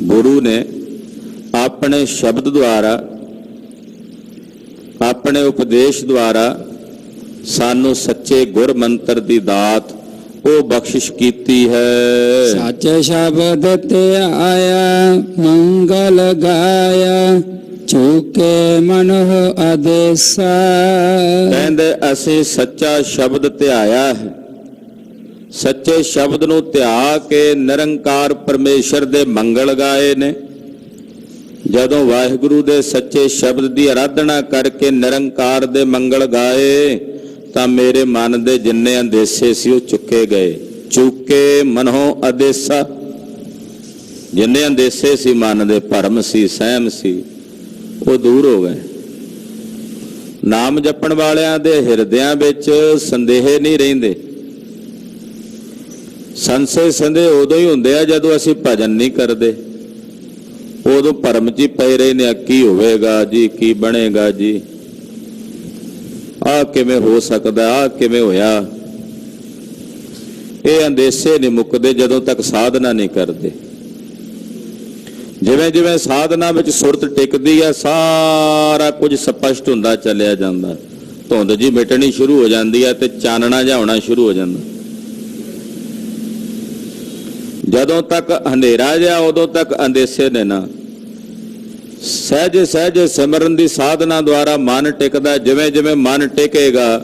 ਗੁਰੂ ਨੇ ਆਪਣੇ ਸ਼ਬਦ ਦੁਆਰਾ, ਆਪਣੇ ਉਪਦੇਸ਼ ਦੁਆਰਾ ਸਾਨੂੰ ਸੱਚੇ ਗੁਰ ਮੰਤਰ ਦੀ ਦਾਤ ਉਹ ਬਖਸ਼ਿਸ਼ ਕੀਤੀ ਹੈ। ਸੱਚ ਸ਼ਬਦ ਤੇ ਆਇਆ ਮੰਗਲ ਗਾਇਆ ਚੁਕੇ ਮਨੋ ਆਦੇਸਾ। ਕਹਿੰਦੇ ਅਸੀਂ ਸੱਚਾ ਸ਼ਬਦ ਧਿਆਇਆ ਹੈ। ਸੱਚੇ ਸ਼ਬਦ ਨੂੰ ਧਿਆ ਕੇ ਨਿਰੰਕਾਰ ਪਰਮੇਸ਼ਰ ਦੇ ਮੰਗਲ ਗਾਏ ਨੇ। ਜਦੋਂ ਵਾਹਿਗੁਰੂ ਦੇ ਸੱਚੇ ਸ਼ਬਦ ਦੀ ਆਰਾਧਨਾ ਕਰਕੇ ਨਿਰੰਕਾਰ ਦੇ ਮੰਗਲ ਗਾਏ ਤਾਂ ਮੇਰੇ ਮਨ ਦੇ ਜਿੰਨੇ ਅੰਦੇਸੇ ਸੀ ਉਹ ਚੁੱਕੇ ਗਏ। ਚੁੱਕੇ ਮਨੋਂ ਆਦੇਸਾ, ਜਿੰਨੇ ਅੰਦੇਸੇ ਸੀ ਮਨ ਦੇ, ਭਰਮ ਸੀ, ਸਹਿਮ ਸੀ, ਉਹ ਦੂਰ ਹੋ ਗਏ। ਨਾਮ ਜਪਣ ਵਾਲਿਆਂ ਦੇ ਹਿਰਦਿਆਂ ਵਿੱਚ ਸੰਦੇਹ ਨਹੀਂ ਰਹਿੰਦੇ। ਸੰਸ਼ੇ ਸੰਦੇਹ ਉਦੋਂ ਹੀ ਹੁੰਦੇ ਆ ਜਦੋਂ ਅਸੀਂ ਭਜਨ ਨਹੀਂ ਕਰਦੇ। ਉਦੋਂ ਭਰਮ 'ਚ ਹੀ ਪਏ ਰਹੇ ਨੇ, ਕੀ ਹੋਵੇਗਾ ਜੀ, ਕੀ ਬਣੇਗਾ ਜੀ, ਆਹ ਕਿਵੇਂ ਹੋ ਸਕਦਾ, ਆਹ ਕਿਵੇਂ ਹੋਇਆ। ਇਹ ਅੰਦੇਸੇ ਨਹੀਂ ਮੁੱਕਦੇ ਜਦੋਂ ਤੱਕ ਸਾਧਨਾ ਨਹੀਂ ਕਰਦੇ। ਜਿਵੇਂ ਜਿਵੇਂ ਸਾਧਨਾ ਵਿੱਚ ਸੁਰਤ ਟਿਕਦੀ ਆ, ਸਾਰਾ ਕੁਝ ਸਪਸ਼ਟ ਹੁੰਦਾ ਚੱਲਿਆ ਜਾਂਦਾ। ਧੁੰਦ ਜੀ ਮਿਟਣੀ ਸ਼ੁਰੂ ਹੋ ਜਾਂਦੀ ਹੈ ਤੇ ਚਾਨਣਾ ਜਿਹਾ ਹੋਣਾ ਸ਼ੁਰੂ ਹੋ ਜਾਂਦਾ। ਜਦੋਂ ਤੱਕ ਹਨੇਰਾ ਜਿਹਾ, ਉਦੋਂ ਤੱਕ ਅੰਦੇਸੇ ਨੇ ਨਾ। ਸਹਿਜ ਸਹਿਜ ਸਿਮਰਨ ਦੀ ਸਾਧਨਾ ਦੁਆਰਾ ਮਨ ਟਿਕਦਾ। ਜਿਵੇਂ ਜਿਵੇਂ ਮਨ ਟਿਕੇਗਾ,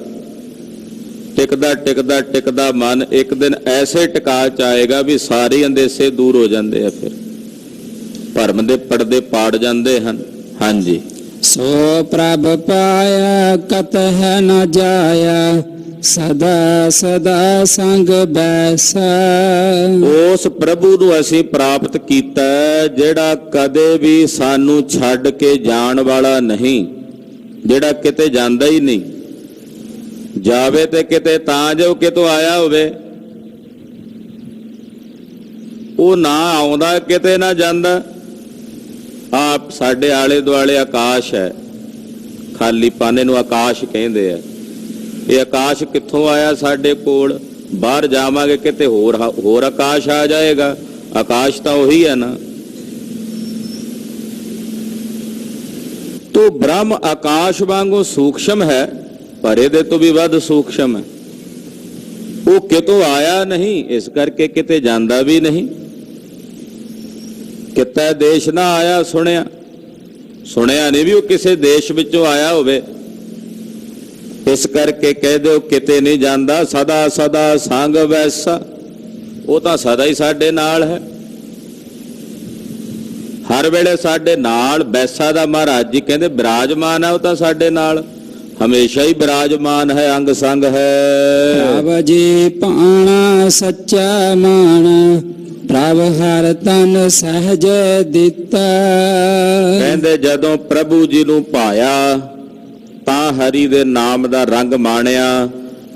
ਟਿਕਦਾ ਟਿਕਦਾ ਟਿਕਦਾ ਮਨ ਇੱਕ ਦਿਨ ਐਸੇ ਟਿਕਾ 'ਚ ਆਏਗਾ ਵੀ ਸਾਰੇ ਅੰਦੇਸੇ ਦੂਰ ਹੋ ਜਾਂਦੇ ਆ। ਫਿਰ ਭਰਮ ਦੇ ਪਰਦੇ ਪਾੜ ਜਾਂਦੇ ਹਨ। ਹਾਂਜੀ। ਸੋ ਪ੍ਰਭ ਪਾਇਆ ਕਤਹਿ ਨ ਜਾਇਆ ਸਦਾ ਸਦਾ ਸੰਗ ਬੈਸਾ। ਉਸ ਪ੍ਰਭੂ ਨੂੰ ਅਸੀਂ ਪ੍ਰਾਪਤ ਕੀਤਾ ਜਿਹੜਾ ਕਦੇ ਵੀ ਸਾਨੂੰ ਛੱਡ ਕੇ ਜਾਣ ਵਾਲਾ ਨਹੀਂ, ਜਿਹੜਾ ਕਿਤੇ ਜਾਂਦਾ ਹੀ ਨਹੀਂ। ਜਾਵੇ ਤੇ ਕਿਤੇ ਤਾਂ ਜੋ ਕਿਤੋਂ ਆਇਆ ਹੋਵੇ, ਉਹ ਨਾ ਆਉਂਦਾ ਕਿਤੇ ਨਾ ਜਾਂਦਾ। ਆਪ ਸਾਡੇ ਆਲੇ ਦੁਆਲੇ ਆਕਾਸ਼ ਹੈ, ਖਾਲੀ ਪਾਨੇ ਨੂੰ ਆਕਾਸ਼ ਕਹਿੰਦੇ ਆ। ਇਹ ਆਕਾਸ਼ ਕਿੱਥੋਂ ਆਇਆ ਸਾਡੇ ਕੋਲ? ਬਾਹਰ ਜਾਵਾਂਗੇ ਕਿਤੇ ਹੋਰ ਆਕਾਸ਼ ਆ ਜਾਏਗਾ। ਆਕਾਸ਼ ਤਾਂ ਉਹੀ ਹੈ ਨਾ। ਤੋ ਬ੍ਰਹਮ ਆਕਾਸ਼ ਵਾਂਗੂ ਸੂਖਸ਼ਮ ਹੈ, ਪਰ ਇਹਦੇ ਤੋਂ ਵੀ ਵੱਧ ਸੂਖਸ਼ਮ ਹੈ। ਉਹ ਕਿਤੋਂ ਆਇਆ ਨਹੀਂ, ਇਸ ਕਰਕੇ ਕਿਤੇ ਜਾਂਦਾ ਵੀ ਨਹੀਂ। ਕਿਤੇ ਦੇਸ਼ ਨਾ ਆਇਆ ਸੁਣਿਆ ਨਹੀਂ ਵੀ ਉਹ ਕਿਸੇ ਦੇਸ਼ ਵਿੱਚੋਂ ਆਇਆ ਹੋਵੇ। ਇਸ ਕਰਕੇ ਕਹਿ ਦਿਓ ਕਿਤੇ ਨਹੀਂ ਜਾਂਦਾ, ਸਦਾ ਸਦਾ ਸੰਗ ਵੈਸਾ। ਉਹ ਤਾਂ ਸਦਾ ਹੀ ਸਾਡੇ ਨਾਲ ਹੈ, ਹਰ ਵੇਲੇ ਸਾਡੇ ਨਾਲ। ਵੈਸਾ ਦਾ ਮਹਾਰਾਜ ਜੀ ਕਹਿੰਦੇ ਬਿਰਾਜਮਾਨ ਹੈ, ਉਹ ਤਾਂ ਸਾਡੇ ਨਾਲ ਹਮੇਸ਼ਾ ਹੀ ਬਿਰਾਜਮਾਨ ਹੈ, ਅੰਗ ਸੰਗ ਹੈ। ਪ੍ਰਭ ਜੀ ਪਾਣਾ ਸੱਚਾ ਮਾਨ, ਪ੍ਰਭ ਹਰ ਤਨ ਸਹਿਜ ਦਿੱਤਾ। ਕਹਿੰਦੇ ਜਦੋਂ ਪ੍ਰਭੂ ਜੀ ਨੂੰ ਪਾਇਆ ਤਾਂ ਹਰੀ ਦੇ ਨਾਮ ਦਾ ਰੰਗ ਮਾਣਿਆ,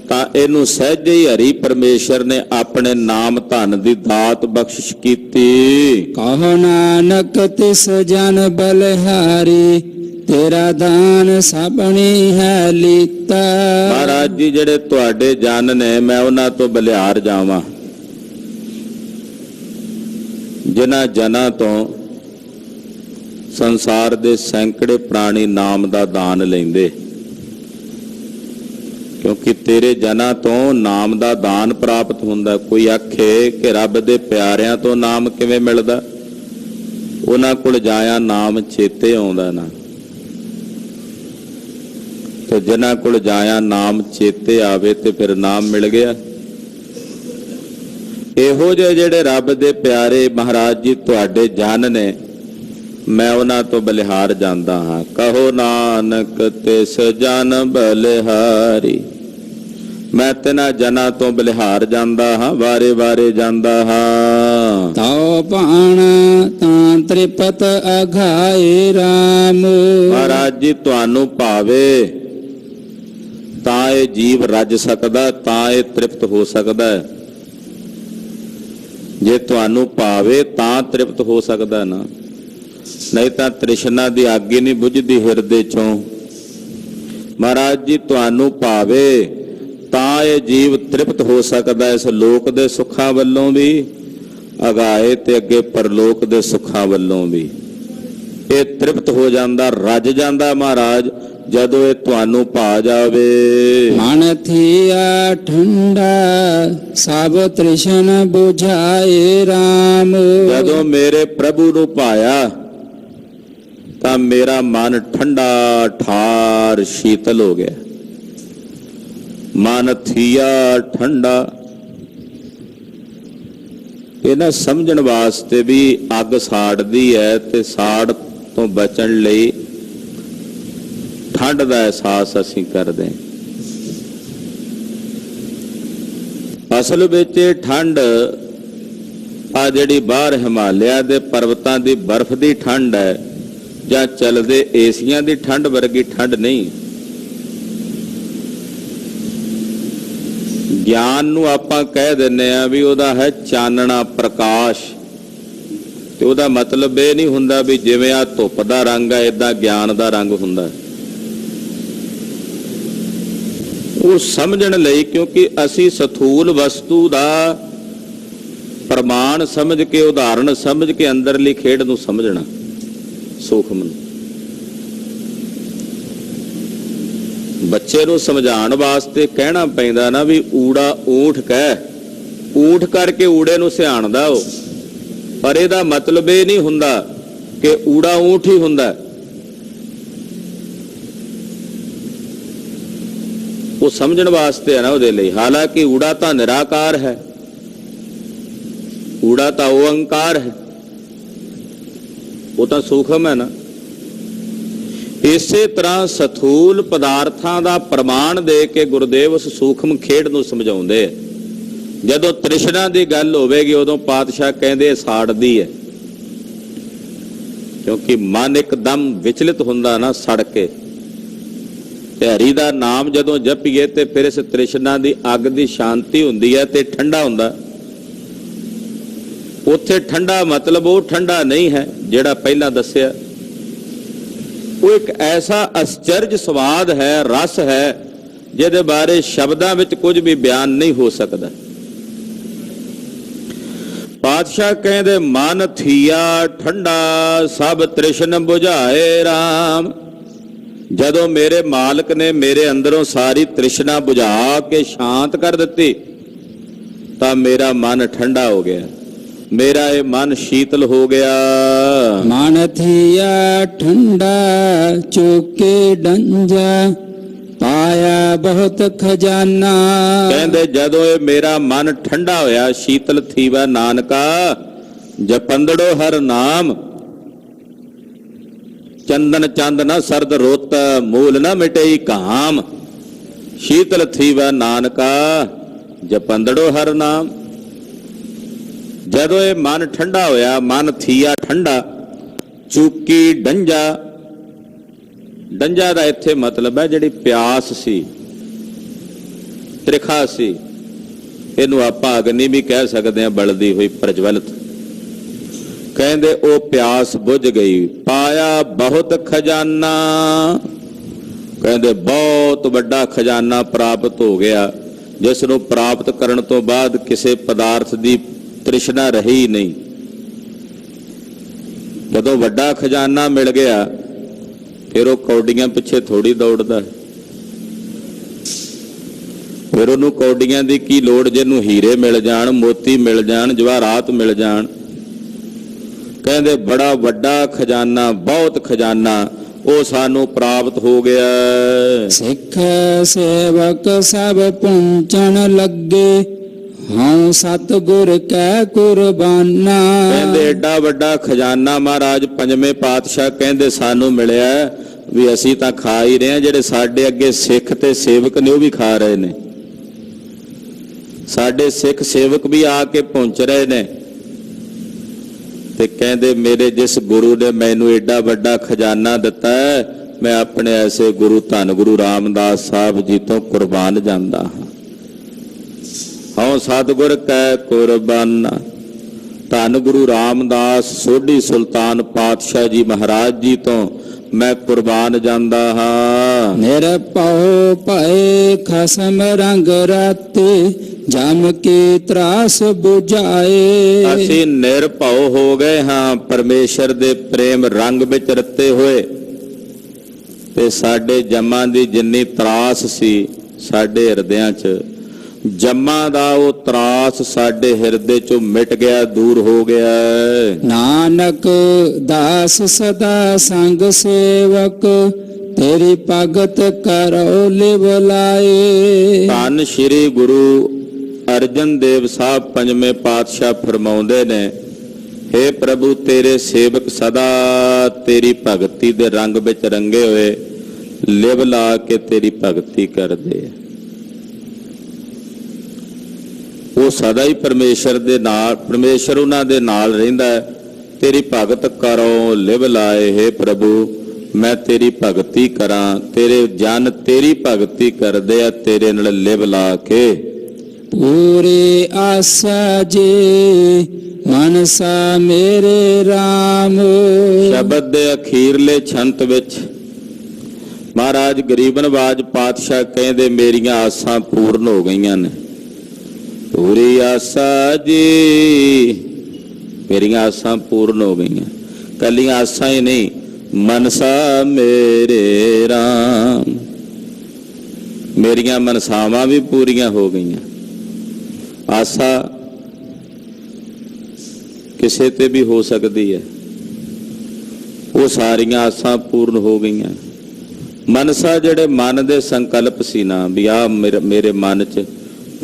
ਤਾਂ ਇਹਨੂੰ ਸਹਿਜੇ ਹੀ ਹਰੀ ਪਰਮੇਸ਼ਰ ਨੇ ਆਪਣੇ ਨਾਮ ਧਨ ਦੀ ਦਾਤ ਬਖਸ਼ਿਸ਼ ਕੀਤੀ। ਕਹੋ ਨਾਨਕ ਤਿਸ ਜਨ ਬਲਿਹਾਰੀ, ਤੇਰਾ ਦਾਨ ਸਭਨੀ ਹੈ ਲੀਤਾ। ਮਹਾਰਾਜ ਜੀ ਜਿਹੜੇ ਤੁਹਾਡੇ ਜਨ ਨੇ, ਮੈਂ ਉਹਨਾਂ ਤੋਂ ਬਲਿਹਾਰ ਜਾਵਾਂ ਜਿਨ੍ਹਾਂ ਜਨਾਂ ਤੋਂ ਸੰਸਾਰ ਦੇ ਸੈਂਕੜੇ ਪ੍ਰਾਣੀ ਨਾਮ ਦਾ ਦਾਨ ਲੈਂਦੇ, ਕਿਉਂਕਿ ਤੇਰੇ ਜਨਾਂ ਤੋਂ ਨਾਮ ਦਾ ਦਾਨ ਪ੍ਰਾਪਤ ਹੁੰਦਾ। ਕੋਈ ਆਖੇ ਕਿ ਰੱਬ ਦੇ ਪਿਆਰਿਆਂ ਤੋਂ ਨਾਮ ਕਿਵੇਂ ਮਿਲਦਾ? ਉਹਨਾਂ ਕੋਲ ਜਾਇਆ ਨਾਮ ਚੇਤੇ ਆਉਂਦਾ ਨਾ, ਤੇ ਜਿਨ੍ਹਾਂ ਕੋਲ ਜਾਇਆ ਨਾਮ ਚੇਤੇ ਆਵੇ ਤੇ ਫਿਰ ਨਾਮ ਮਿਲ ਗਿਆ। ਇਹੋ ਜਿਹੇ ਜਿਹੜੇ ਰੱਬ ਦੇ ਪਿਆਰੇ ਮਹਾਰਾਜ ਜੀ ਤੁਹਾਡੇ ਜਨ ਨੇ, ਮੈਂ ਉਹਨਾਂ ਤੋਂ ਬਲਿਹਾਰ ਜਾਂਦਾ ਹਾਂ। ਕਹੋ ਨਾਨਕ ਤਿਸ ਜਨ ਬਲਿਹਾਰੀ, ਮੈਂ ਤਿਨਾਂ ਜਨਾਂ ਤੋਂ ਬਲਿਹਾਰ ਜਾਂਦਾ ਹਾਂ, ਵਾਰੇ ਵਾਰੇ ਜਾਂਦਾ ਹਾਂ। ਤਉ ਭਾਣ ਤਾਂ ਤ੍ਰਿਪਤ ਅਘਾਏ ਰਾਮ। ਮਹਾਰਾਜ ਜੀ ਤੁਹਾਨੂੰ ਭਾਵੇ ਤਾਂ ਇਹ ਜੀਵ ਰੱਜ ਸਕਦਾ, ਤਾਂ ਇਹ ਤ੍ਰਿਪਤ ਹੋ ਸਕਦਾ ਹੈ। ਜੇ ਤੁਹਾਨੂੰ ਭਾਵੇ ਤਾਂ ਤ੍ਰਿਪਤ ਹੋ ਸਕਦਾ ਨਾ, ਨਹੀਂ ਤਾਂ ਤ੍ਰਿਸ਼ਨਾ ਦੀ ਅੱਗ ਹੀ ਨਹੀਂ ਬੁਝਦੀ ਹਿਰਦੇ ਚੋਂ। ਮਹਾਰਾਜ ਜੀ ਤੁਹਾਨੂੰ ਭਾਵੇ ਤਾਂ ਇਹ ਜੀਵ ਤ੍ਰਿਪਤ ਹੋ ਸਕਦਾ, ਇਸ ਲੋਕ ਦੇ ਸੁੱਖਾਂ ਵੱਲੋਂ ਵੀ, ਅਗਾਏ ਤੇ ਅੱਗੇ ਪਰਲੋਕ ਦੇ ਸੁੱਖਾਂ ਵੱਲੋਂ ਵੀ। ਇਹ ਤ੍ਰਿਪਤ ਹੋ ਜਾਂਦਾ, ਰੱਜ ਜਾਂਦਾ ਮਹਾਰਾਜ, ਜਦੋਂ ਇਹ ਤੁਹਾਨੂੰ ਭਾ ਜਾਵੇ। ਮਨ ਥੀਆ ਠੰਡਾ ਸਭ ਤ੍ਰਿਸ਼ਨ ਬੁਝਾਏ ਰਾਮ। ਜਦੋਂ ਮੇਰੇ ਪ੍ਰਭੂ ਨੂੰ ਪਾਇਆ ਤਾਂ ਮੇਰਾ ਮਨ ਠੰਡਾ ਠਾਰ ਸ਼ੀਤਲ ਹੋ ਗਿਆ। ਮਨ ਥੀਆ ਠੰਡਾ, ਇਹ ਨਾ ਸਮਝਣ ਵਾਸਤੇ ਵੀ ਅੱਗ ਸਾੜਦੀ ਹੈ, ਤੇ ਸਾੜ ਤੋਂ ਬਚਣ ਲਈ ਠੰਡ ਦਾ ਅਹਿਸਾਸ ਅਸੀਂ ਕਰਦੇ ਹਾਂ। ਅਸਲ ਵਿੱਚ ਇਹ ਠੰਡ ਆ ਜਿਹੜੀ ਬਾਹਰ ਹਿਮਾਲਿਆ ਦੇ ਪਰਬਤਾਂ ਦੀ ਬਰਫ਼ ਦੀ ਠੰਡ ਹੈ, ਜਾਂ ਚੱਲਦੇ ਏਸੀਆਂ ਦੀ ਠੰਡ ਵਰਗੀ ਠੰਡ ਨਹੀਂ। ਗਿਆਨ ਨੂੰ ਆਪਾਂ ਕਹਿ ਦਿੰਨੇ ਆ ਵੀ ਉਹਦਾ ਹੈ ਚਾਨਣਾ ਪ੍ਰਕਾਸ਼, ਤੇ ਉਹਦਾ ਮਤਲਬ ਇਹ ਨਹੀਂ ਹੁੰਦਾ ਵੀ ਜਿਵੇਂ ਆ ਧੁੱਪ ਦਾ ਰੰਗ ਹੈ ਏਦਾਂ ਗਿਆਨ ਦਾ ਰੰਗ ਹੁੰਦਾ। ਉਹ ਸਮਝਣ ਲਈ, ਕਿਉਂਕਿ ਅਸੀਂ ਸਥੂਲ ਵਸਤੂ ਦਾ ਪ੍ਰਮਾਣ ਸਮਝ ਕੇ, ਉਦਾਹਰਣ ਸਮਝ ਕੇ ਅੰਦਰਲੀ ਖੇਡ ਨੂੰ ਸਮਝਣਾ, ਸੂਖਮ ਨੂੰ। ਬੱਚੇ ਨੂੰ ਸਮਝਾਉਣ ਵਾਸਤੇ ਕਹਿਣਾ ਪੈਂਦਾ ਨਾ ਵੀ ਊੜਾ ਊਠ ਕਹਿ, ਊਠ ਕਰਕੇ ਊੜੇ ਨੂੰ ਸਿਆਣਦਾ ਉਹ, ਪਰ ਇਹਦਾ ਮਤਲਬ ਇਹ ਨਹੀਂ ਹੁੰਦਾ ਕਿ ਊੜਾ ਊਠ ਹੀ ਹੁੰਦਾ। ਉਹ ਸਮਝਣ ਵਾਸਤੇ ਹੈ ਨਾ ਉਹਦੇ ਲਈ। ਹਾਲਾਂਕਿ ਊੜਾ ਤਾਂ ਨਿਰਾਕਾਰ ਹੈ, ਊੜਾ ਤਾਂ ਓੰਕਾਰ ਹੈ, ਉਹ ਤਾਂ ਸੂਖਮ ਹੈ ਨਾ। ਇਸੇ ਤਰ੍ਹਾਂ ਸਥੂਲ ਪਦਾਰਥਾਂ ਦਾ ਪ੍ਰਮਾਣ ਦੇ ਕੇ ਗੁਰਦੇਵ ਉਸ ਸੂਖਮ ਖੇਡ ਨੂੰ ਸਮਝਾਉਂਦੇ ਆ। ਜਦੋਂ ਤ੍ਰਿਸ਼ਨਾ ਦੀ ਗੱਲ ਹੋਵੇਗੀ ਉਦੋਂ ਪਾਤਸ਼ਾਹ ਕਹਿੰਦੇ ਸਾੜਦੀ ਹੈ, ਕਿਉਂਕਿ ਮਨ ਇੱਕਦਮ ਵਿਚਲਿਤ ਹੁੰਦਾ ਨਾ ਸੜ ਕੇ। ਤੇ ਹਰੀ ਦਾ ਨਾਮ ਜਦੋਂ ਜਪੀਏ ਤੇ ਫਿਰ ਇਸ ਤ੍ਰਿਸ਼ਨਾ ਦੀ ਅੱਗ ਦੀ ਸ਼ਾਂਤੀ ਹੁੰਦੀ ਹੈ ਤੇ ਠੰਡਾ ਹੁੰਦਾ। ਉੱਥੇ ਠੰਡਾ ਮਤਲਬ ਉਹ ਠੰਡਾ ਨਹੀਂ ਹੈ ਜਿਹੜਾ ਪਹਿਲਾਂ ਦੱਸਿਆ। ਉਹ ਇੱਕ ਐਸਾ ਅਚਰਜ ਸਵਾਦ ਹੈ, ਰਸ ਹੈ, ਜਿਹਦੇ ਬਾਰੇ ਸ਼ਬਦਾਂ ਵਿੱਚ ਕੁਝ ਵੀ ਬਿਆਨ ਨਹੀਂ ਹੋ ਸਕਦਾ। ਪਾਤਸ਼ਾਹ ਕਹਿੰਦੇ ਮਨ ਥੀਆ ਠੰਡਾ ਸਭ ਤ੍ਰਿਸ਼ਨ ਬੁਝਾਏ ਰਾਮ। ਜਦੋਂ ਮੇਰੇ ਮਾਲਕ ਨੇ ਮੇਰੇ ਅੰਦਰੋਂ ਸਾਰੀ ਤ੍ਰਿਸ਼ਨਾ ਬੁਝਾ ਕੇ ਸ਼ਾਂਤ ਕਰ ਦਿੱਤੀ ਤਾਂ ਮੇਰਾ ਮਨ ਠੰਡਾ ਹੋ ਗਿਆ, ਮੇਰਾ ਇਹ ਮਨ ਸ਼ੀਤਲ ਹੋ ਗਿਆ। ਮਨ ਥੀਆ ਠੰਡਾ ਚੋਕੇ ਡੰਜਾ, ਪਾਇਆ ਬਹੁਤ ਖਜ਼ਾਨਾ। ਕਹਿੰਦੇ ਜਦੋਂ ਇਹ ਮੇਰਾ ਮਨ ਠੰਡਾ ਹੋਇਆ, ਸ਼ੀਤਲ ਥੀਵਾ ਨਾਨਕਾ ਜਪੰਦੜੋ ਹਰ ਨਾਮ, ਚੰਦਨ ਚੰਦ ਨਾ ਸਰਦ ਰੁੱਤ, ਮੂਲ ਨਾ ਮਿਟਈ ਕਾਮ, ਸ਼ੀਤਲ ਥੀਵੈ ਨਾਨਕਾ ਜਪੰਦੜੋ ਹਰ ਨਾਮ। ਜਦੋਂ ਇਹ ਮਨ ਠੰਡਾ ਹੋਇਆ, ਮਨ ਥੀਆ ਠੰਡਾ, ਚੂਕੀ ਡੰਜਾ। ਡੰਜਾ ਦਾ ਇੱਥੇ ਮਤਲਬ ਹੈ ਜਿਹੜੀ ਪਿਆਸ ਸੀ, ਤ੍ਰਿਖਾ ਸੀ, ਇਹਨੂੰ ਆਪਾਂ ਅਗਨੀ ਵੀ ਕਹਿ ਸਕਦੇ ਹਾਂ, ਬਲਦੀ ਹੋਈ ਪ੍ਰਜਵਲਿਤ। ਕਹਿੰਦੇ ਉਹ ਪਿਆਸ ਬੁਝ ਗਈ। ਪਾਇਆ ਬਹੁਤ ਖਜ਼ਾਨਾ, ਕਹਿੰਦੇ ਬਹੁਤ ਵੱਡਾ ਖਜ਼ਾਨਾ ਪ੍ਰਾਪਤ ਹੋ ਗਿਆ, ਜਿਸ ਨੂੰ ਪ੍ਰਾਪਤ ਕਰਨ ਤੋਂ ਬਾਅਦ ਕਿਸੇ ਪਦਾਰਥ ਦੀ ਤ੍ਰਿਸ਼ਨਾ ਰਹੀ ਨਹੀਂ। ਜਦੋਂ ਵੱਡਾ ਖਜ਼ਾਨਾ ਮਿਲ ਗਿਆ, ਫਿਰ ਉਹ ਕੌਡੀਆਂ ਪਿੱਛੇ ਥੋੜੀ ਦੌੜਦਾ, ਫਿਰ ਉਹਨੂੰ ਕੌਡੀਆਂ ਦੀ ਕੀ ਲੋੜ, ਜਿਹਨੂੰ ਹੀਰੇ ਮਿਲ ਜਾਣ, ਮੋਤੀ ਮਿਲ ਜਾਣ, ਜਵਾਹਰਾਤ ਮਿਲ ਜਾਣ। ਕਹਿੰਦੇ ਬੜਾ ਵੱਡਾ ਖਜ਼ਾਨਾ, ਬਹੁਤ ਖਜ਼ਾਨਾ ਉਹ ਸਾਨੂੰ ਪ੍ਰਾਪਤ ਹੋ ਗਿਆ। ਸਿੱਖ ਸੇਵਕ ਸਭ ਪੁੰਚਣ ਲੱਗੇ, ਹਾਂ ਸਤਿਗੁਰ ਕੈ ਕੁਰਬਾਨਾ। ਕਹਿੰਦੇ ਏਡਾ ਵੱਡਾ ਖਜ਼ਾਨਾ ਮਹਾਰਾਜ ਪੰਜਵੇਂ ਪਾਤਸ਼ਾਹ ਕਹਿੰਦੇ ਸਾਨੂੰ ਮਿਲਿਆ, ਵੀ ਅਸੀਂ ਤਾਂ ਖਾ ਹੀ ਰਹੇ ਹਾਂ, ਜਿਹੜੇ ਸਾਡੇ ਅੱਗੇ ਸਿੱਖ ਤੇ ਸੇਵਕ ਨੇ ਉਹ ਵੀ ਖਾ ਰਹੇ ਨੇ। ਸਾਡੇ ਸਿੱਖ ਸੇਵਕ ਵੀ ਆ ਕੇ ਪਹੁੰਚ ਰਹੇ ਨੇ। ਤੇ ਕਹਿੰਦੇ ਮੇਰੇ ਜਿਸ ਗੁਰੂ ਨੇ ਮੈਨੂੰ ਏਡਾ ਵੱਡਾ ਖਜ਼ਾਨਾ ਦਿੱਤਾ ਹੈ, ਮੈਂ ਆਪਣੇ ਐਸੇ ਗੁਰੂ ਧੰਨ ਗੁਰੂ ਰਾਮਦਾਸ ਸਾਹਿਬ ਜੀ ਤੋਂ ਕੁਰਬਾਨ ਜਾਂਦਾ ਹਾਂ। ਹਉ ਸਤਿਗੁਰ ਕੈ ਕੁਰਬਾਨਾ। ਧੰਨ ਗੁਰੂ ਰਾਮਦਾਸ ਸੋਢੀ ਸੁਲਤਾਨ ਪਾਤਸ਼ਾਹ ਜੀ ਮਹਾਰਾਜ ਜੀ ਤੋਂ ਮੈਂ ਕੁਰਬਾਨ ਜਾਂਦਾ ਹਾਂ। ਨਿਰਭਉ ਭਏ ਖਸਮ ਰੰਗ ਰਾਤੇ, ਜਮ ਕੀ ਤਰਾਸ 부ਝਾਏ। ਅਸੀਂ ਨਿਰਭਉ ਹੋ ਗਏ ਹਾਂ, ਪਰਮੇਸ਼ਰ ਦੇ ਪ੍ਰੇਮ ਰੰਗ ਵਿੱਚ ਰਤੇ ਹੋਏ, ਤੇ ਸਾਡੇ ਜਮਾਂ ਦੀ ਜਿੰਨੀ ਤਰਾਸ ਸੀ ਸਾਡੇ ਹਿਰਦਿਆਂ 'ਚ, ਜਮਾਂ ਦਾ ਉਹ ਤਰਾਸ ਸਾਡੇ ਹਿਰਦੇ 'ਚੋਂ ਮਿਟ ਗਿਆ, ਦੂਰ ਹੋ ਗਿਆ। ਨਾਨਕ ਦਾਸ ਸਦਾ ਸੰਗ ਸੇਵਕ, ਤੇਰੀ ਭਗਤ ਕਰੋ ਲਿਵ ਲਾਏ। ਧੰਨ ਸ਼੍ਰੀ ਗੁਰੂ ਅਰਜਨ ਦੇਵ ਸਾਹਿਬ ਪੰਜਵੇਂ ਪਾਤਸ਼ਾਹ ਫਰਮਾਉਂਦੇ ਨੇ, ਹੇ ਪ੍ਰਭੂ ਤੇਰੇ ਸੇਵਕ ਸਦਾ ਤੇਰੀ ਭਗਤੀ ਦੇ ਰੰਗ ਵਿੱਚ ਰੰਗੇ ਹੋਏ, ਲਿਵ ਲਾ ਕੇ ਤੇਰੀ ਭਗਤੀ ਕਰਦੇ ਆ। ਉਹ ਸਦਾ ਹੀ ਪਰਮੇਸ਼ਰ ਦੇ ਨਾਲ, ਪਰਮੇਸ਼ਰ ਉਹਨਾਂ ਦੇ ਨਾਲ ਰਹਿੰਦਾ ਹੈ। ਤੇਰੀ ਭਗਤ ਕਰੋ ਲਿਵ ਲਾਏ, ਹੇ ਪ੍ਰਭੂ ਮੈਂ ਤੇਰੀ ਭਗਤੀ ਕਰਾਂ। ਤੇਰੇ ਜਨ ਤੇਰੀ ਭਗਤੀ ਕਰਦੇ ਆ, ਤੇਰੇ ਨਾਲ ਲਿਵ ਲਾ ਕੇ। ਪੂਰੇ ਆਸਾ ਜੇ ਮਨਸਾ ਮੇਰੇ ਰਾਮ। ਸ਼ਬਦ ਦੇ ਅਖੀਰਲੇ ਛੰਤ ਵਿੱਚ ਮਹਾਰਾਜ ਗਰੀਬ ਨਵਾਜ ਪਾਤਸ਼ਾਹ ਕਹਿੰਦੇ ਮੇਰੀਆਂ ਆਸਾਂ ਪੂਰਨ ਹੋ ਗਈਆਂ ਨੇ। ਪੂਰੀ ਆਸਾ ਜੀ, ਮੇਰੀਆਂ ਆਸਾਂ ਪੂਰਨ ਹੋ ਗਈਆਂ। ਕੱਲੀਆਂ ਆਸਾਂ ਹੀ ਨਹੀਂ, ਮਨਸਾ ਮੇਰੇ ਰਾਮ, ਮੇਰੀਆਂ ਮਨਸਾਵਾਂ ਵੀ ਪੂਰੀਆਂ ਹੋ ਗਈਆਂ। ਆਸਾ ਕਿਸੇ ਤੇ ਵੀ ਹੋ ਸਕਦੀ ਹੈ, ਉਹ ਸਾਰੀਆਂ ਆਸਾਂ ਪੂਰਨ ਹੋ ਗਈਆਂ। ਮਨਸਾ ਜਿਹੜੇ ਮਨ ਦੇ ਸੰਕਲਪ ਸੀ ਨਾ, ਵੀ ਆ ਮੇਰੇ ਮਨ 'ਚ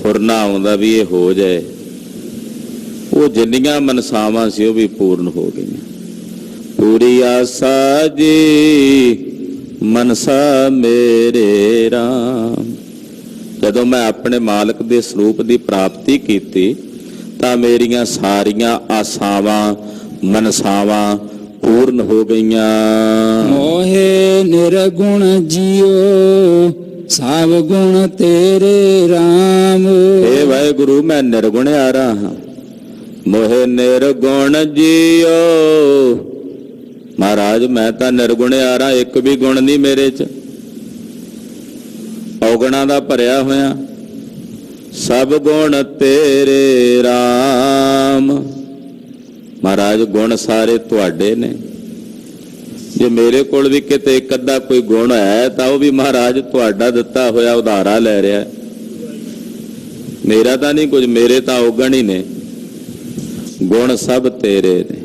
ਫੁਰਨਾ ਆਉਂਦਾ ਵੀ ਇਹ ਹੋ ਜਾਏ, ਉਹ ਜਿੰਨੀਆਂ ਮਨਸਾਵਾਂ ਸੀ ਉਹ ਵੀ ਪੂਰਨ ਹੋ ਗਈਆਂ। ਪੂਰੀ ਆਸਾ ਜੀ ਮਨਸਾ ਮੇਰੇ ਰਾਮ। ਜਦੋਂ ਮੈਂ ਆਪਣੇ ਮਾਲਕ ਦੇ ਸਰੂਪ ਦੀ ਪ੍ਰਾਪਤੀ ਕੀਤੀ ਤਾਂ ਮੇਰੀਆਂ ਸਾਰੀਆਂ ਆਸਾਵਾਂ ਮਨਸਾਵਾਂ ਪੂਰਨ ਹੋ ਗਈਆਂ। ਮੋਹੇ ਨਿਰਗੁਣ ਜੀਓ, ਸਭ ਗੁਣ ਤੇਰੇ ਰਾਮ। ਏ ਵਾਹਿਗੁਰੂ ਮੈਂ ਨਿਰਗੁਣਿਆਰਾ ਹਾਂ। ਮੋਹੇ ਨਿਰਗੁਣ ਜੀਓ, ਮਹਾਰਾਜ ਮੈਂ ਤਾਂ ਨਿਰਗੁਣਿਆਰਾ, ਇੱਕ ਵੀ ਗੁਣ ਨਹੀਂ ਮੇਰੇ 'ਚ, ਔਗਣਾਂ ਦਾ ਭਰਿਆ ਹੋਇਆ। ਸਭ ਗੁਣ ਤੇਰੇ ਰਾਮ। ਮਹਾਰਾਜ ਗੁਣ ਸਾਰੇ ਤੁਹਾਡੇ ਨੇ। ਜੇ ਮੇਰੇ ਕੋਲ ਵੀ ਕਿਤੇ ਇੱਕ ਅੱਧਾ ਕੋਈ ਗੁਣ ਹੈ ਤਾਂ ਉਹ ਵੀ ਮਹਾਰਾਜ ਤੁਹਾਡਾ ਦਿੱਤਾ ਹੋਇਆ ਉਧਾਰਾ ਲੈ ਰਿਹਾ। ਮੇਰਾ ਤਾਂ ਨਹੀਂ ਕੁਝ, ਮੇਰੇ ਤਾਂ ਔਗਣ ਹੀ ਨੇ। ਗੁਣ ਸਭ ਤੇਰੇ ਨੇ।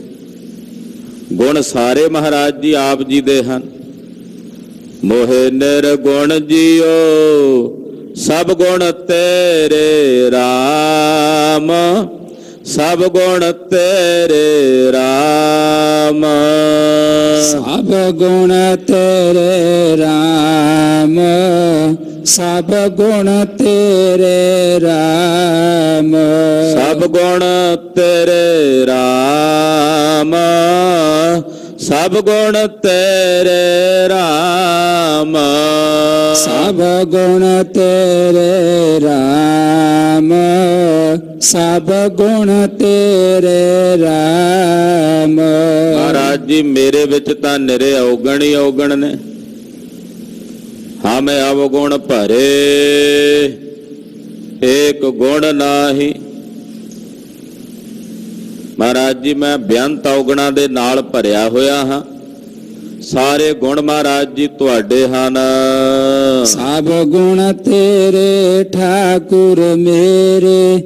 ਗੁਣ ਸਾਰੇ ਮਹਾਰਾਜ ਜੀ ਆਪ ਜੀ ਦੇ ਹਨ। ਮੋਹਿ ਨਿਰਗੁਣ ਜੀਓ, ਸਭ ਗੁਣ ਤੇਰੇ ਰਾਮ। ਸਭ ਗੁਣ ਤੇਰੇ RAM। ਸਭ ਗੁਣ ਤੇਰੇ RAM, ਸਭ ਗੁਣ ਤੇਰੇ RAM। ਸਭ ਗੁਣ ਤੇਰੇ RAM, ਸਭ ਗੁਣ ਤੇਰੇ RAM। ਸਭ ਗੁਣ ਤੇਰੇ RAM, ਸਭ ਗੁਣ ਤੇਰੇ RAM। ਮਹਾਰਾਜ ਜੀ ਮੇਰੇ ਵਿੱਚ ਤਾਂ ਨਿਰੇ ਔਗਣ ਹੀ ਔਗਣ ਨੇ। ਹਮੇ ਅਵਗੁਣ ਭਰੇ ਏਕ ਗੁਣ ਨਾਹੀ। ਮਹਾਰਾਜ ਜੀ ਮੈਂ ਬੇਅੰਤ ਔਗਣਾਂ ਦੇ ਨਾਲ ਭਰਿਆ ਹੋਇਆ ਹਾਂ। ਸਾਰੇ ਗੁਣ ਮਹਾਰਾਜ ਜੀ ਤੁਹਾਡੇ ਹਨ। ਸਭ ਗੁਣ ਤੇਰੇ ਠਾਕੁਰ ਮੇਰੇ,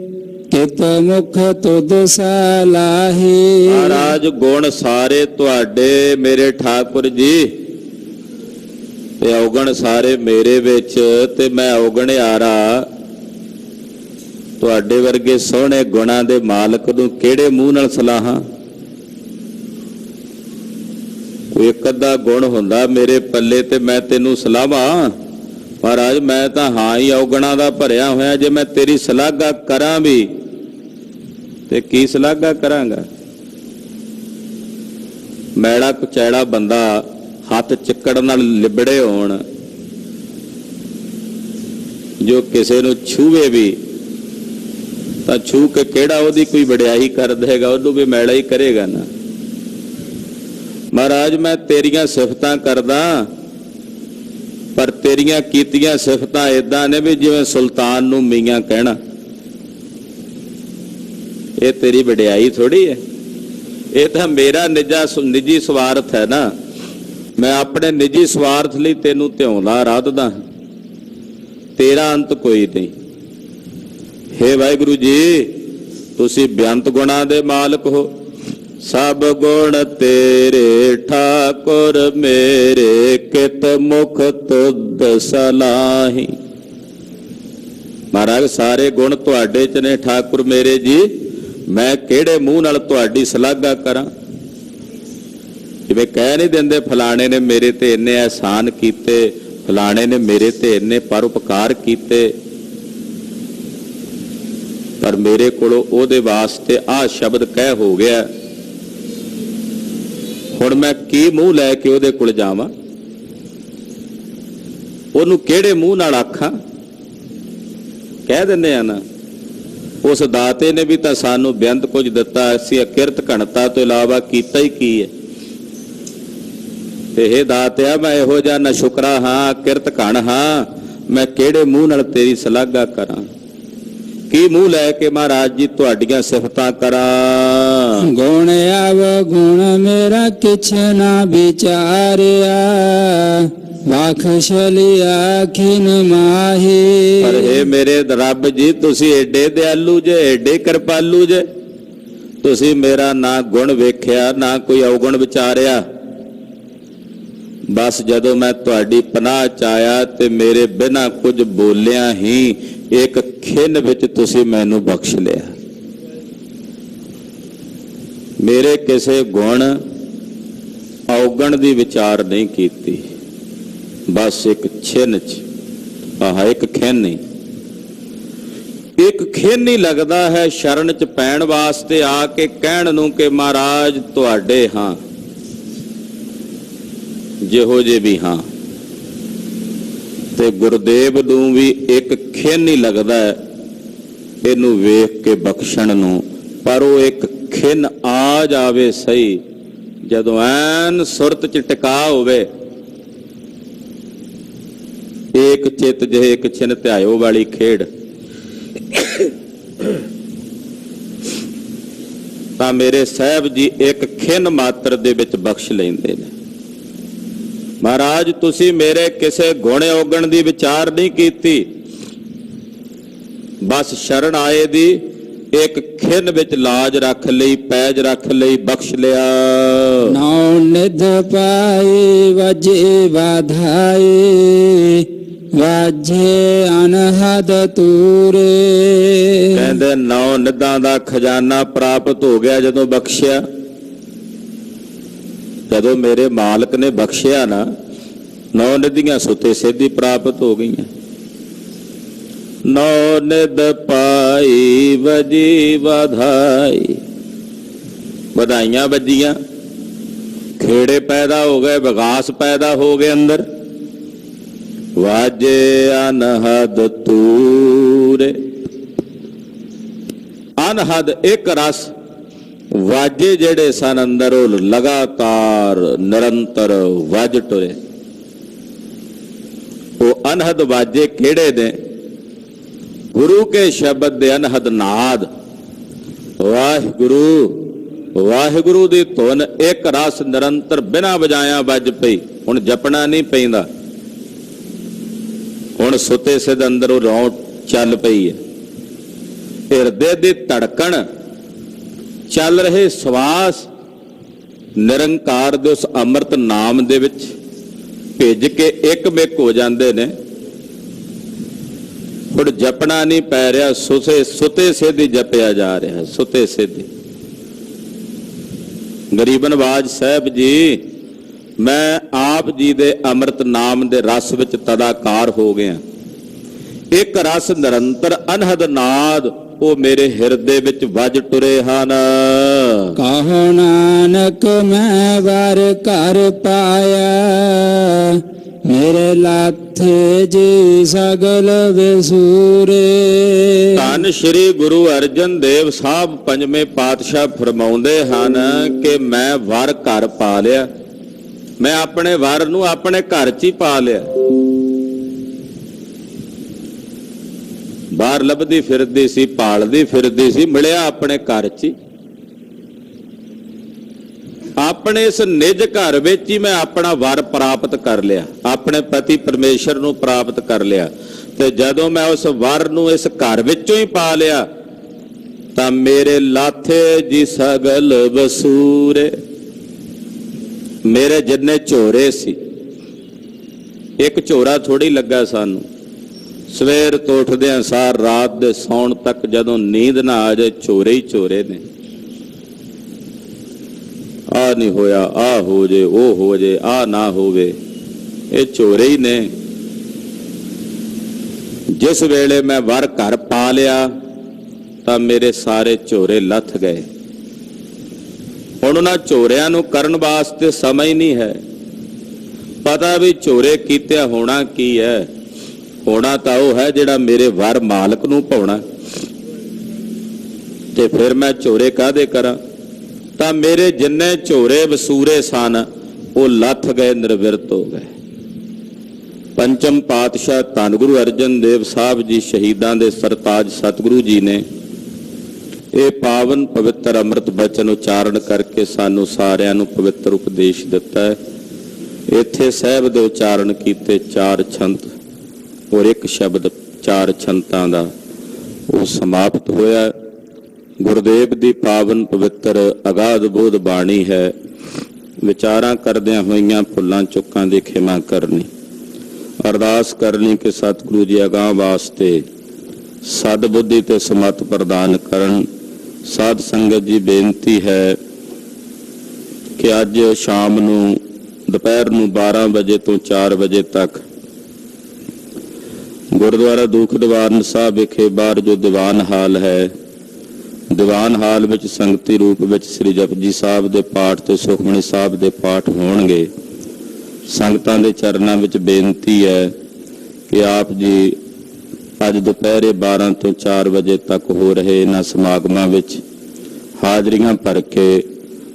ਕਿਤ ਮੁਖ ਤੁਧ ਸਲਾਹੀ। ਮਹਾਰਾਜ ਗੁਣ ਸਾਰੇ ਤੁਹਾਡੇ ਮੇਰੇ ਠਾਕੁਰ ਜੀ, ਤੇ ਔਗਣ ਸਾਰੇ ਮੇਰੇ ਵਿੱਚ, ਤੇ ਮੈਂ ਔਗਣਿਆਰਾ। ਤੁਹਾਡੇ ਵਰਗੇ ਸੋਹਣੇ ਗੁਣਾਂ ਦੇ ਮਾਲਕ ਨੂੰ ਕਿਹੜੇ ਮੂੰਹ ਨਾਲ ਸਲਾਹਾਂ। ਕੋਈ ਇੱਕ ਅੱਧਾ ਗੁਣ ਹੁੰਦਾ ਮੇਰੇ ਪੱਲੇ ਤੇ ਮੈਂ ਤੈਨੂੰ ਸਲਾਹਾਂ। ਮਹਾਰਾਜ ਮੈਂ ਤਾਂ ਹਾਂ ਹੀ ਔਗਣਾਂ ਦਾ ਭਰਿਆ ਹੋਇਆ। ਜੇ ਮੈਂ ਤੇਰੀ ਸਲਾਘਾ ਕਰਾਂ ਵੀ ਤੇ ਕੀ ਸਲਾਘਾ ਕਰਾਂਗਾ। ਮੈੜਾ ਕੁਚੈੜਾ ਬੰਦਾ ਹੱਥ ਚਿੱਕੜ ਨਾਲ ਲਿਬੜੇ ਹੋਣ, ਜੋ ਕਿਸੇ ਨੂੰ ਛੂਵੇ ਵੀ ਤਾਂ ਛੂ ਕੇ ਕਿਹੜਾ ਉਹਦੀ ਕੋਈ ਵਡਿਆਈ ਕਰ ਦੇਗਾ, ਉਹਨੂੰ ਵੀ ਮੈਲਾ ਹੀ ਕਰੇਗਾ ਨਾ। ਮਹਾਰਾਜ ਮੈਂ ਤੇਰੀਆਂ ਸਿਫਤਾਂ ਕਰਦਾ, ਪਰ ਤੇਰੀਆਂ ਕੀਤੀਆਂ ਸਿਫਤਾਂ ਏਦਾਂ ਨੇ ਵੀ ਜਿਵੇਂ ਸੁਲਤਾਨ ਨੂੰ ਮੀਆਂ ਕਹਿਣਾ। ਇਹ ਤੇਰੀ ਵਡਿਆਈ ਥੋੜੀ ਹੈ। ਇਹ ਤਾਂ ਮੇਰਾ ਨਿੱਜੀ ਸਵਾਰਥ ਹੈ ਨਾ। ਮੈਂ ਆਪਣੇ ਨਿੱਜੀ ਸਵਾਰਥ ਲਈ ਤੈਨੂੰ ਧਿਆਉਂਦਾ ਰਾਧਦਾ, ਤੇਰਾ ਅੰਤ ਕੋਈ ਨਹੀਂ। ਹੇ ਵਾਹਿਗੁਰੂ ਜੀ, ਤੁਸੀਂ ਬੇਅੰਤ ਗੁਣਾਂ ਦੇ ਮਾਲਕ ਹੋ। ਸਭ ਗੁਣ ਤੇਰੇ ਠਾਕੁਰ ਮੇਰੇ, ਕਿਤ ਮੁਖ ਤੁਧ ਸਲਾਹੀ। ਮਹਾਰਾਜ ਸਾਰੇ ਗੁਣ ਤੁਹਾਡੇ ਚ ਨੇ ਠਾਕੁਰ ਮੇਰੇ ਜੀ। ਮੈਂ ਕਿਹੜੇ ਮੂੰਹ ਨਾਲ ਤੁਹਾਡੀ ਸਲਾਘਾ ਕਰਾਂ। ਜਿਵੇਂ ਕਹਿ ਨਹੀਂ ਦਿੰਦੇ ਫਲਾਣੇ ਨੇ ਮੇਰੇ ਤੇ ਇੰਨੇ ਅਹਿਸਾਨ ਕੀਤੇ, ਫਲਾਣੇ ਨੇ ਮੇਰੇ ਤੇ ਇੰਨੇ ਪਰਉਪਕਾਰ ਕੀਤੇ, ਪਰ ਮੇਰੇ ਕੋਲੋਂ ਉਹਦੇ ਵਾਸਤੇ ਆਹ ਸ਼ਬਦ ਕਹਿ ਹੋ ਗਿਆ। ਹੁਣ ਮੈਂ ਕੀ ਮੂੰਹ ਲੈ ਕੇ ਉਹਦੇ ਕੋਲ ਜਾਵਾਂ। ਉਹਨੂੰ ਕਿਹੜੇ ਮੂੰਹ ਨਾਲ ਆਖਾਂ। ਕਹਿ ਦਿੰਦੇ ਆ ਨਾ, ਉਸ ਦਾਤੇ ਨੇ ਵੀ ਤਾਂ ਸਾਨੂੰ ਬੇਅੰਤ ਕੁਝ ਦਿੱਤਾ, ਅਸੀਂ ਅਕਿਰਤ ਘਣਤਾ ਤੋਂ ਇਲਾਵਾ ਕੀਤਾ ਹੀ ਕੀ ਹੈ। ਤੇ ਇਹ ਦਾਤਿਆ ਮੈਂ ਇਹੋ ਜਿਹਾ ਨਾ ਸ਼ੁਕਰਾ ਹਾਂ, ਕਿਰਤ ਘਣ ਹਾਂ। ਮੈਂ ਕਿਹੜੇ ਮੂੰਹ ਨਾਲ ਤੇਰੀ ਸਲਾਘਾ ਕਰਾਂ। ਕੀ ਮੂੰਹ ਲੈ ਕੇ ਮਹਾਰਾਜ ਜੀ ਤੁਹਾਡੀਆਂ ਸਿਫਤਾਂ ਕਰਾਂ। ਗੁਣ ਅਵਗੁਣ ਮੇਰਾ ਕਿਛ ਨਾ ਵਿਚਾਰਿਆ, ਬਖਸ਼ਲਿਆ ਖਿਨ ਮਾਹੀ। ਪਰ ਇਹ ਮੇਰੇ ਰੱਬ ਜੀ, ਤੁਸੀਂ ਏਡੇ ਦਿਆਲੂ ਜੇ, ਏਡੇ ਕਿਰਪਾਲੂ ਜੇ। ਤੁਸੀਂ ਮੇਰਾ ਨਾ ਗੁਣ ਵੇਖਿਆ, ਨਾ ਕੋਈ ਔਗੁਣ ਵਿਚਾਰਿਆ। ਬਸ ਜਦੋਂ ਮੈਂ ਤੁਹਾਡੀ ਪਨਾਹ ਚ ਆਇਆ ਤੇ ਮੇਰੇ ਬਿਨਾਂ ਕੁਝ ਬੋਲਿਆ ਹੀ ਇੱਕ ਖਿੰਨ ਵਿੱਚ ਤੁਸੀਂ ਮੈਨੂੰ ਬਖਸ਼ ਲਿਆ। ਮੇਰੇ ਕਿਸੇ ਗੁਣ ਔਗਣ ਦੀ ਵਿਚਾਰ ਨਹੀਂ ਕੀਤੀ, ਬਸ ਇੱਕ ਛਿੰਨ ਚ, ਇੱਕ ਖਿੰਨ ਹੀ, ਇੱਕ ਖਿੰਨ ਹੀ ਲੱਗਦਾ ਹੈ ਸ਼ਰਨ ਚ ਪੈਣ ਵਾਸਤੇ ਆ ਕੇ ਕਹਿਣ ਨੂੰ ਕਿ ਮਹਾਰਾਜ ਤੁਹਾਡੇ ਹਾਂ, ਜਿਹੋ ਜੇ ਵੀ ਹਾਂ। ਤੇ ਗੁਰਦੇਵ ਨੂੰ ਵੀ ਇੱਕ ਖਿੰਨ ਹੀ ਲੱਗਦਾ ਇਹਨੂੰ ਵੇਖ ਕੇ ਬਖਸ਼ਣ ਨੂੰ, ਪਰ ਉਹ ਇੱਕ ਖਿੰਨ ਆ ਜਾਵੇ ਸਹੀ ਜਦੋਂ ਐਨ ਸੁਰਤ ਚ ਟਿਕਾ ਹੋਵੇ। ਏਕ ਚਿੱਤ ਜਿਹੇ ਇੱਕ ਛਿਨ ਧਿਆਇਓ ਵਾਲੀ ਖੇਡ, ਤਾਂ ਮੇਰੇ ਸਾਹਿਬ ਜੀ ਇੱਕ ਖਿੰਨ ਮਾਤਰ ਦੇ ਵਿੱਚ ਬਖਸ਼ ਲੈਂਦੇ ਨੇ। ਮਹਾਰਾਜ ਤੁਸੀਂ ਮੇਰੇ ਕਿਸੇ ਗੁਣ ਔਗਣ ਦੀ ਵਿਚਾਰ ਨਹੀਂ ਕੀਤੀ, ਬਸ ਸ਼ਰਨ ਆਏ ਦੀ ਇੱਕ ਖਿੰਨ ਵਿੱਚ ਲਾਜ ਰੱਖ ਲਈ, ਪੈਜ ਰੱਖ ਲਈ, ਬਖਸ਼ ਲਿਆ। ਨਾਉ ਨਿਧ ਪਾਏ ਵਜੇ ਵਾਧਾਏ, ਵਾਜੇ ਅਨਹਦ ਤੂਰੇ। ਕਹਿੰਦੇ 9 ਨਿਧਾਂ ਦਾ ਖਜ਼ਾਨਾ ਪ੍ਰਾਪਤ ਹੋ ਗਿਆ ਜਦੋਂ ਬਖਸ਼ਿਆ, ਜਦੋਂ ਮੇਰੇ ਮਾਲਕ ਨੇ ਬਖਸ਼ਿਆ ਨਾ, 9 ਨਿਧੀਆਂ ਸੁਤੇ ਸਿੱਧੀ ਪ੍ਰਾਪਤ ਹੋ ਗਈਆਂ। 9 ਨਿਧ ਪਾਈ ਵਜੀ ਵਧਾਈ, ਵਧਾਈਆਂ ਵੱਜੀਆਂ, ਖੇੜੇ ਪੈਦਾ ਹੋ ਗਏ, ਵਿਕਾਸ ਪੈਦਾ ਹੋ ਗਏ ਅੰਦਰ। ਵਾਜੇ ਅਨਹਦ ਤੂਰੇ, ਅਨਹਦ ਇੱਕ ਰਸ, ਵਾਜੇ ਜਿਹੜੇ ਸਨ ਅੰਦਰ ਉਹ ਲਗਾਤਾਰ ਨਿਰੰਤਰ ਵੱਜ ਟੁਰੇ। ਉਹ ਅਨਹਦ ਵਾਜੇ ਕਿਹੜੇ ਨੇ? ਗੁਰੂ ਕੇ ਸ਼ਬਦ ਦੇ ਅਨਹਦ ਨਾਦ, ਵਾਹਿਗੁਰੂ ਵਾਹਿਗੁਰੂ ਦੀ ਧੁਨ ਇੱਕ ਰਸ ਨਿਰੰਤਰ ਬਿਨਾਂ ਵਜਾਇਆ ਵੱਜ ਪਈ। ਹੁਣ ਜਪਣਾ ਨਹੀਂ ਪੈਂਦਾ, ਹੁਣ ਸੁੱਤੇ ਸਿੱਧ ਅੰਦਰ ਉਹ ਰੌਂ ਚੱਲ ਪਈ ਹੈ। ਹਿਰਦੇ ਦੀ ਧੜਕਣ, ਚੱਲ ਰਹੇ ਸਵਾਸ ਨਿਰੰਕਾਰ ਦੇ ਉਸ ਅੰਮ੍ਰਿਤ ਨਾਮ ਦੇ ਵਿੱਚ ਭਿੱਜ ਕੇ ਇੱਕ-ਮਿਕ ਹੋ ਜਾਂਦੇ ਨੇ। ਹੁਣ ਜਪਣਾ ਨਹੀਂ ਪੈ ਰਿਹਾ, ਸੁੱਤੇ ਸਿੱਧ ਹੀ ਜਪਿਆ ਜਾ ਰਿਹਾ, ਸੁੱਤੇ ਸਿੱਧ। ਗਰੀਬ ਨਵਾਜ ਸਾਹਿਬ ਜੀ, ਮੈਂ ਆਪ ਜੀ ਦੇ ਅੰਮ੍ਰਿਤ ਨਾਮ ਦੇ ਰਸ ਵਿੱਚ ਤਦਾਕਾਰ ਹੋ ਗਿਆ। ਇੱਕ ਰਸ ਨਿਰੰਤਰ ਅਨਹਦ ਨਾਦ ਉਹ ਮੇਰੇ ਹਿਰਦੇ ਵਿੱਚ ਵੱਜ ਟੁਰੇ ਹਨ। ਕਹੋ ਨਾਨਕ ਮੈਂ ਵਰ ਘਰ ਪਾਇਆ, ਮੇਰੇ ਲਾਥੇ ਜੀ ਸਗਲ ਵਿਸੂਰੇ। ਧੰਨ ਸ਼੍ਰੀ ਗੁਰੂ ਅਰਜਨ ਦੇਵ ਸਾਹਿਬ ਪੰਜਵੇਂ ਪਾਤਸ਼ਾਹ ਫਰਮਾਉਂਦੇ ਹਨ ਕਿ ਮੈਂ ਵਰ ਘਰ ਪਾ ਲਿਆ। ਮੈਂ ਆਪਣੇ ਵਰ ਨੂੰ ਆਪਣੇ ਘਰ 'ਚ ਹੀ ਪਾ ਲਿਆ। ਬਾਹਰ ਲੱਭਦੀ ਫਿਰਦੀ ਸੀ, ਭਾਲਦੀ ਫਿਰਦੀ ਸੀ, ਮਿਲਿਆ ਆਪਣੇ ਘਰ 'ਚ ਹੀ। ਆਪਣੇ ਇਸ ਨਿਜ ਘਰ ਵਿੱਚ ਹੀ ਮੈਂ ਆਪਣਾ ਵਰ ਪ੍ਰਾਪਤ ਕਰ ਲਿਆ, ਆਪਣੇ ਪਤੀ ਪਰਮੇਸ਼ਰ ਨੂੰ ਪ੍ਰਾਪਤ ਕਰ ਲਿਆ। ਤੇ ਜਦੋਂ ਮੈਂ ਉਸ ਵਰ ਨੂੰ ਇਸ ਘਰ ਵਿੱਚੋਂ ਹੀ ਪਾ ਲਿਆ ਤਾਂ ਮੇਰੇ ਲਾਥੇ ਜੀ ਸਗਲ ਵਸੂਰੇ, ਮੇਰੇ ਜਿੰਨੇ ਝੋਰੇ ਸੀ, ਇੱਕ ਝੋਰਾ ਥੋੜੀ ਲੱਗਾ ਸਾਨੂੰ। ਸਵੇਰ ਤੋਂ ਉੱਠਦਿਆਂ ਸਾਰ ਰਾਤ ਦੇ ਸੌਣ ਤੱਕ ਜਦੋਂ ਨੀਂਦ ਨਾ ਆ ਜਾਏ, ਝੋਰੇ ਹੀ ਝੋਰੇ ਨੇ। ਆ ਨਹੀਂ ਹੋਇਆ, ਆ ਹੋ ਜੇ, ਉਹ ਹੋ ਜੇ, ਆ ਨਾ ਹੋਵੇ, ਇਹ ਝੋਰੇ ਹੀ ਨੇ। ਜਿਸ ਵੇਲੇ ਮੈਂ ਵਰ ਘਰ ਪਾ ਲਿਆ ਤਾਂ ਮੇਰੇ ਸਾਰੇ ਝੋਰੇ ਲੱਥ ਗਏ। ਹੁਣ ਉਹਨਾਂ ਝੋਰਿਆਂ ਨੂੰ ਕਰਨ ਵਾਸਤੇ ਸਮਾਂ ਹੀ ਨਹੀਂ ਹੈ। ਪਤਾ ਵੀ ਝੋਰੇ ਕੀਤਿਆ ਹੋਣਾ ਕੀ ਹੈ? ਹੋਣਾ ਤਾਂ ਉਹ ਹੈ ਜਿਹੜਾ ਮੇਰੇ ਵਰ ਮਾਲਕ ਨੂੰ ਪਾਉਣਾ। ਤੇ ਫਿਰ ਮੈਂ ਝੋਰੇ ਕਾਹਦੇ ਕਰਾਂ? ਤਾਂ ਮੇਰੇ ਜਿੰਨੇ ਝੋਰੇ ਵਸੂਰੇ ਸਨ ਉਹ ਲੱਥ ਗਏ, ਨਿਰਵਿਰਤ ਹੋ ਗਏ। ਪੰਚਮ ਪਾਤਸ਼ਾਹ ਧੰਨ ਗੁਰੂ ਅਰਜਨ ਦੇਵ ਸਾਹਿਬ ਜੀ ਸ਼ਹੀਦਾਂ ਦੇ ਸਰਤਾਜ ਸਤਿਗੁਰੂ ਜੀ ਨੇ ਇਹ ਪਾਵਨ ਪਵਿੱਤਰ ਅੰਮ੍ਰਿਤ ਬਚਨ ਉਚਾਰਨ ਕਰਕੇ ਸਾਨੂੰ ਸਾਰਿਆਂ ਨੂੰ ਪਵਿੱਤਰ ਉਪਦੇਸ਼ ਦਿੱਤਾ ਹੈ। ਇੱਥੇ ਸਾਹਿਬ ਦੇ ਉਚਾਰਨ ਕੀਤੇ 4 ਛੰਤ ਔਰ ਇੱਕ ਸ਼ਬਦ 4 ਛੰਤਾਂ ਦਾ ਉਹ ਸਮਾਪਤ ਹੋਇਆ। ਗੁਰਦੇਵ ਦੀ ਪਾਵਨ ਪਵਿੱਤਰ ਅਗਾਧ ਬੋਧ ਬਾਣੀ ਹੈ। ਵਿਚਾਰਾਂ ਕਰਦਿਆਂ ਹੋਈਆਂ ਭੁੱਲਾਂ ਚੁੱਕਾਂ ਦੀ ਖਿਮਾ ਕਰਨੀ, ਅਰਦਾਸ ਕਰਨੀ ਕਿ ਸਤਿਗੁਰੂ ਜੀ ਅਗਾਂਹ ਵਾਸਤੇ ਸਦ ਬੁੱਧੀ ਤੇ ਸਮਤ ਪ੍ਰਦਾਨ ਕਰਨ। ਸਾਧ ਸੰਗਤ ਜੀ ਬੇਨਤੀ ਹੈ ਕਿ ਅੱਜ ਸ਼ਾਮ ਨੂੰ ਦੁਪਹਿਰ ਨੂੰ 12 ਵਜੇ ਤੋਂ 4 ਵਜੇ ਤੱਕ ਗੁਰਦੁਆਰਾ ਦੁੱਖ ਨਿਵਾਰਨ ਸਾਹਿਬ ਵਿਖੇ ਬਾਹਰ ਜੋ ਦੀਵਾਨ ਹਾਲ ਹੈ, ਦੀਵਾਨ ਹਾਲ ਵਿੱਚ ਸੰਗਤੀ ਰੂਪ ਵਿੱਚ ਸ੍ਰੀ ਜਪਜੀ ਸਾਹਿਬ ਦੇ ਪਾਠ ਤੇ ਸੁਖਮਨੀ ਸਾਹਿਬ ਦੇ ਪਾਠ ਹੋਣਗੇ। ਸੰਗਤਾਂ ਦੇ ਚਰਨਾਂ ਵਿੱਚ ਬੇਨਤੀ ਹੈ ਕਿ ਆਪ ਜੀ ਅੱਜ ਦੁਪਹਿਰੇ 12 ਤੋਂ 4 ਵਜੇ ਤੱਕ ਹੋ ਰਹੇ ਇਹਨਾਂ ਸਮਾਗਮਾਂ ਵਿੱਚ ਹਾਜ਼ਰੀਆਂ ਭਰ ਕੇ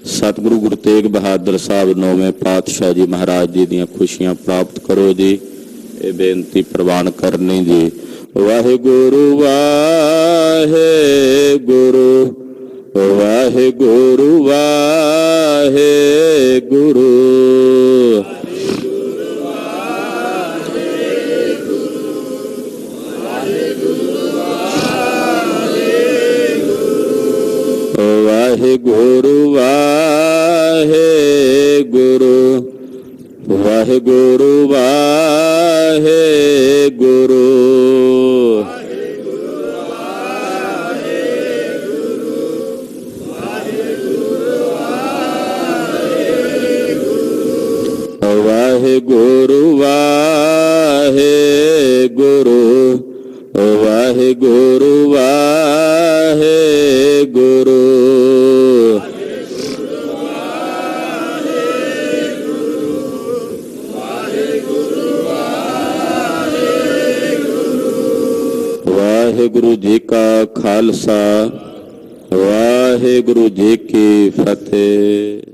ਸਤਿਗੁਰੂ ਗੁਰੂ ਤੇਗ ਬਹਾਦਰ ਸਾਹਿਬ 9ਵੇਂ ਪਾਤਸ਼ਾਹ ਜੀ ਮਹਾਰਾਜ ਜੀ ਦੀਆਂ ਖੁਸ਼ੀਆਂ ਪ੍ਰਾਪਤ ਕਰੋ ਜੀ। ਇਹ ਬੇਨਤੀ ਪ੍ਰਵਾਨ ਕਰਨੀ ਜੀ। ਵਾਹਿਗੁਰੂ ਵਾਹਿਗੁਰੂ ਵਾਹਿਗੁਰੂ ਵਾਹਿਗੁਰੂ। ਵਾਹਿਗੁਰੂ ਵਾਹਿਗੁਰੂ ਵਾਹਿਗੁਰੂ ਵਾਹਿਗੁਰੂ ਵਾਹਿਗੁਰੂ। ਵਾਹਿਗੁਰੂ ਵਾਹਿਗੁਰੂ ਵਾਹਿਗੁਰੂ ਵਾਹਿਗੁਰੂ। ਵਾਹਿਗੁਰੂ ਜੀ ਕਾ ਖਾਲਸਾ ਵਾਹਿਗੁਰੂ ਜੀ ਕੀ ਫਤਿਹ।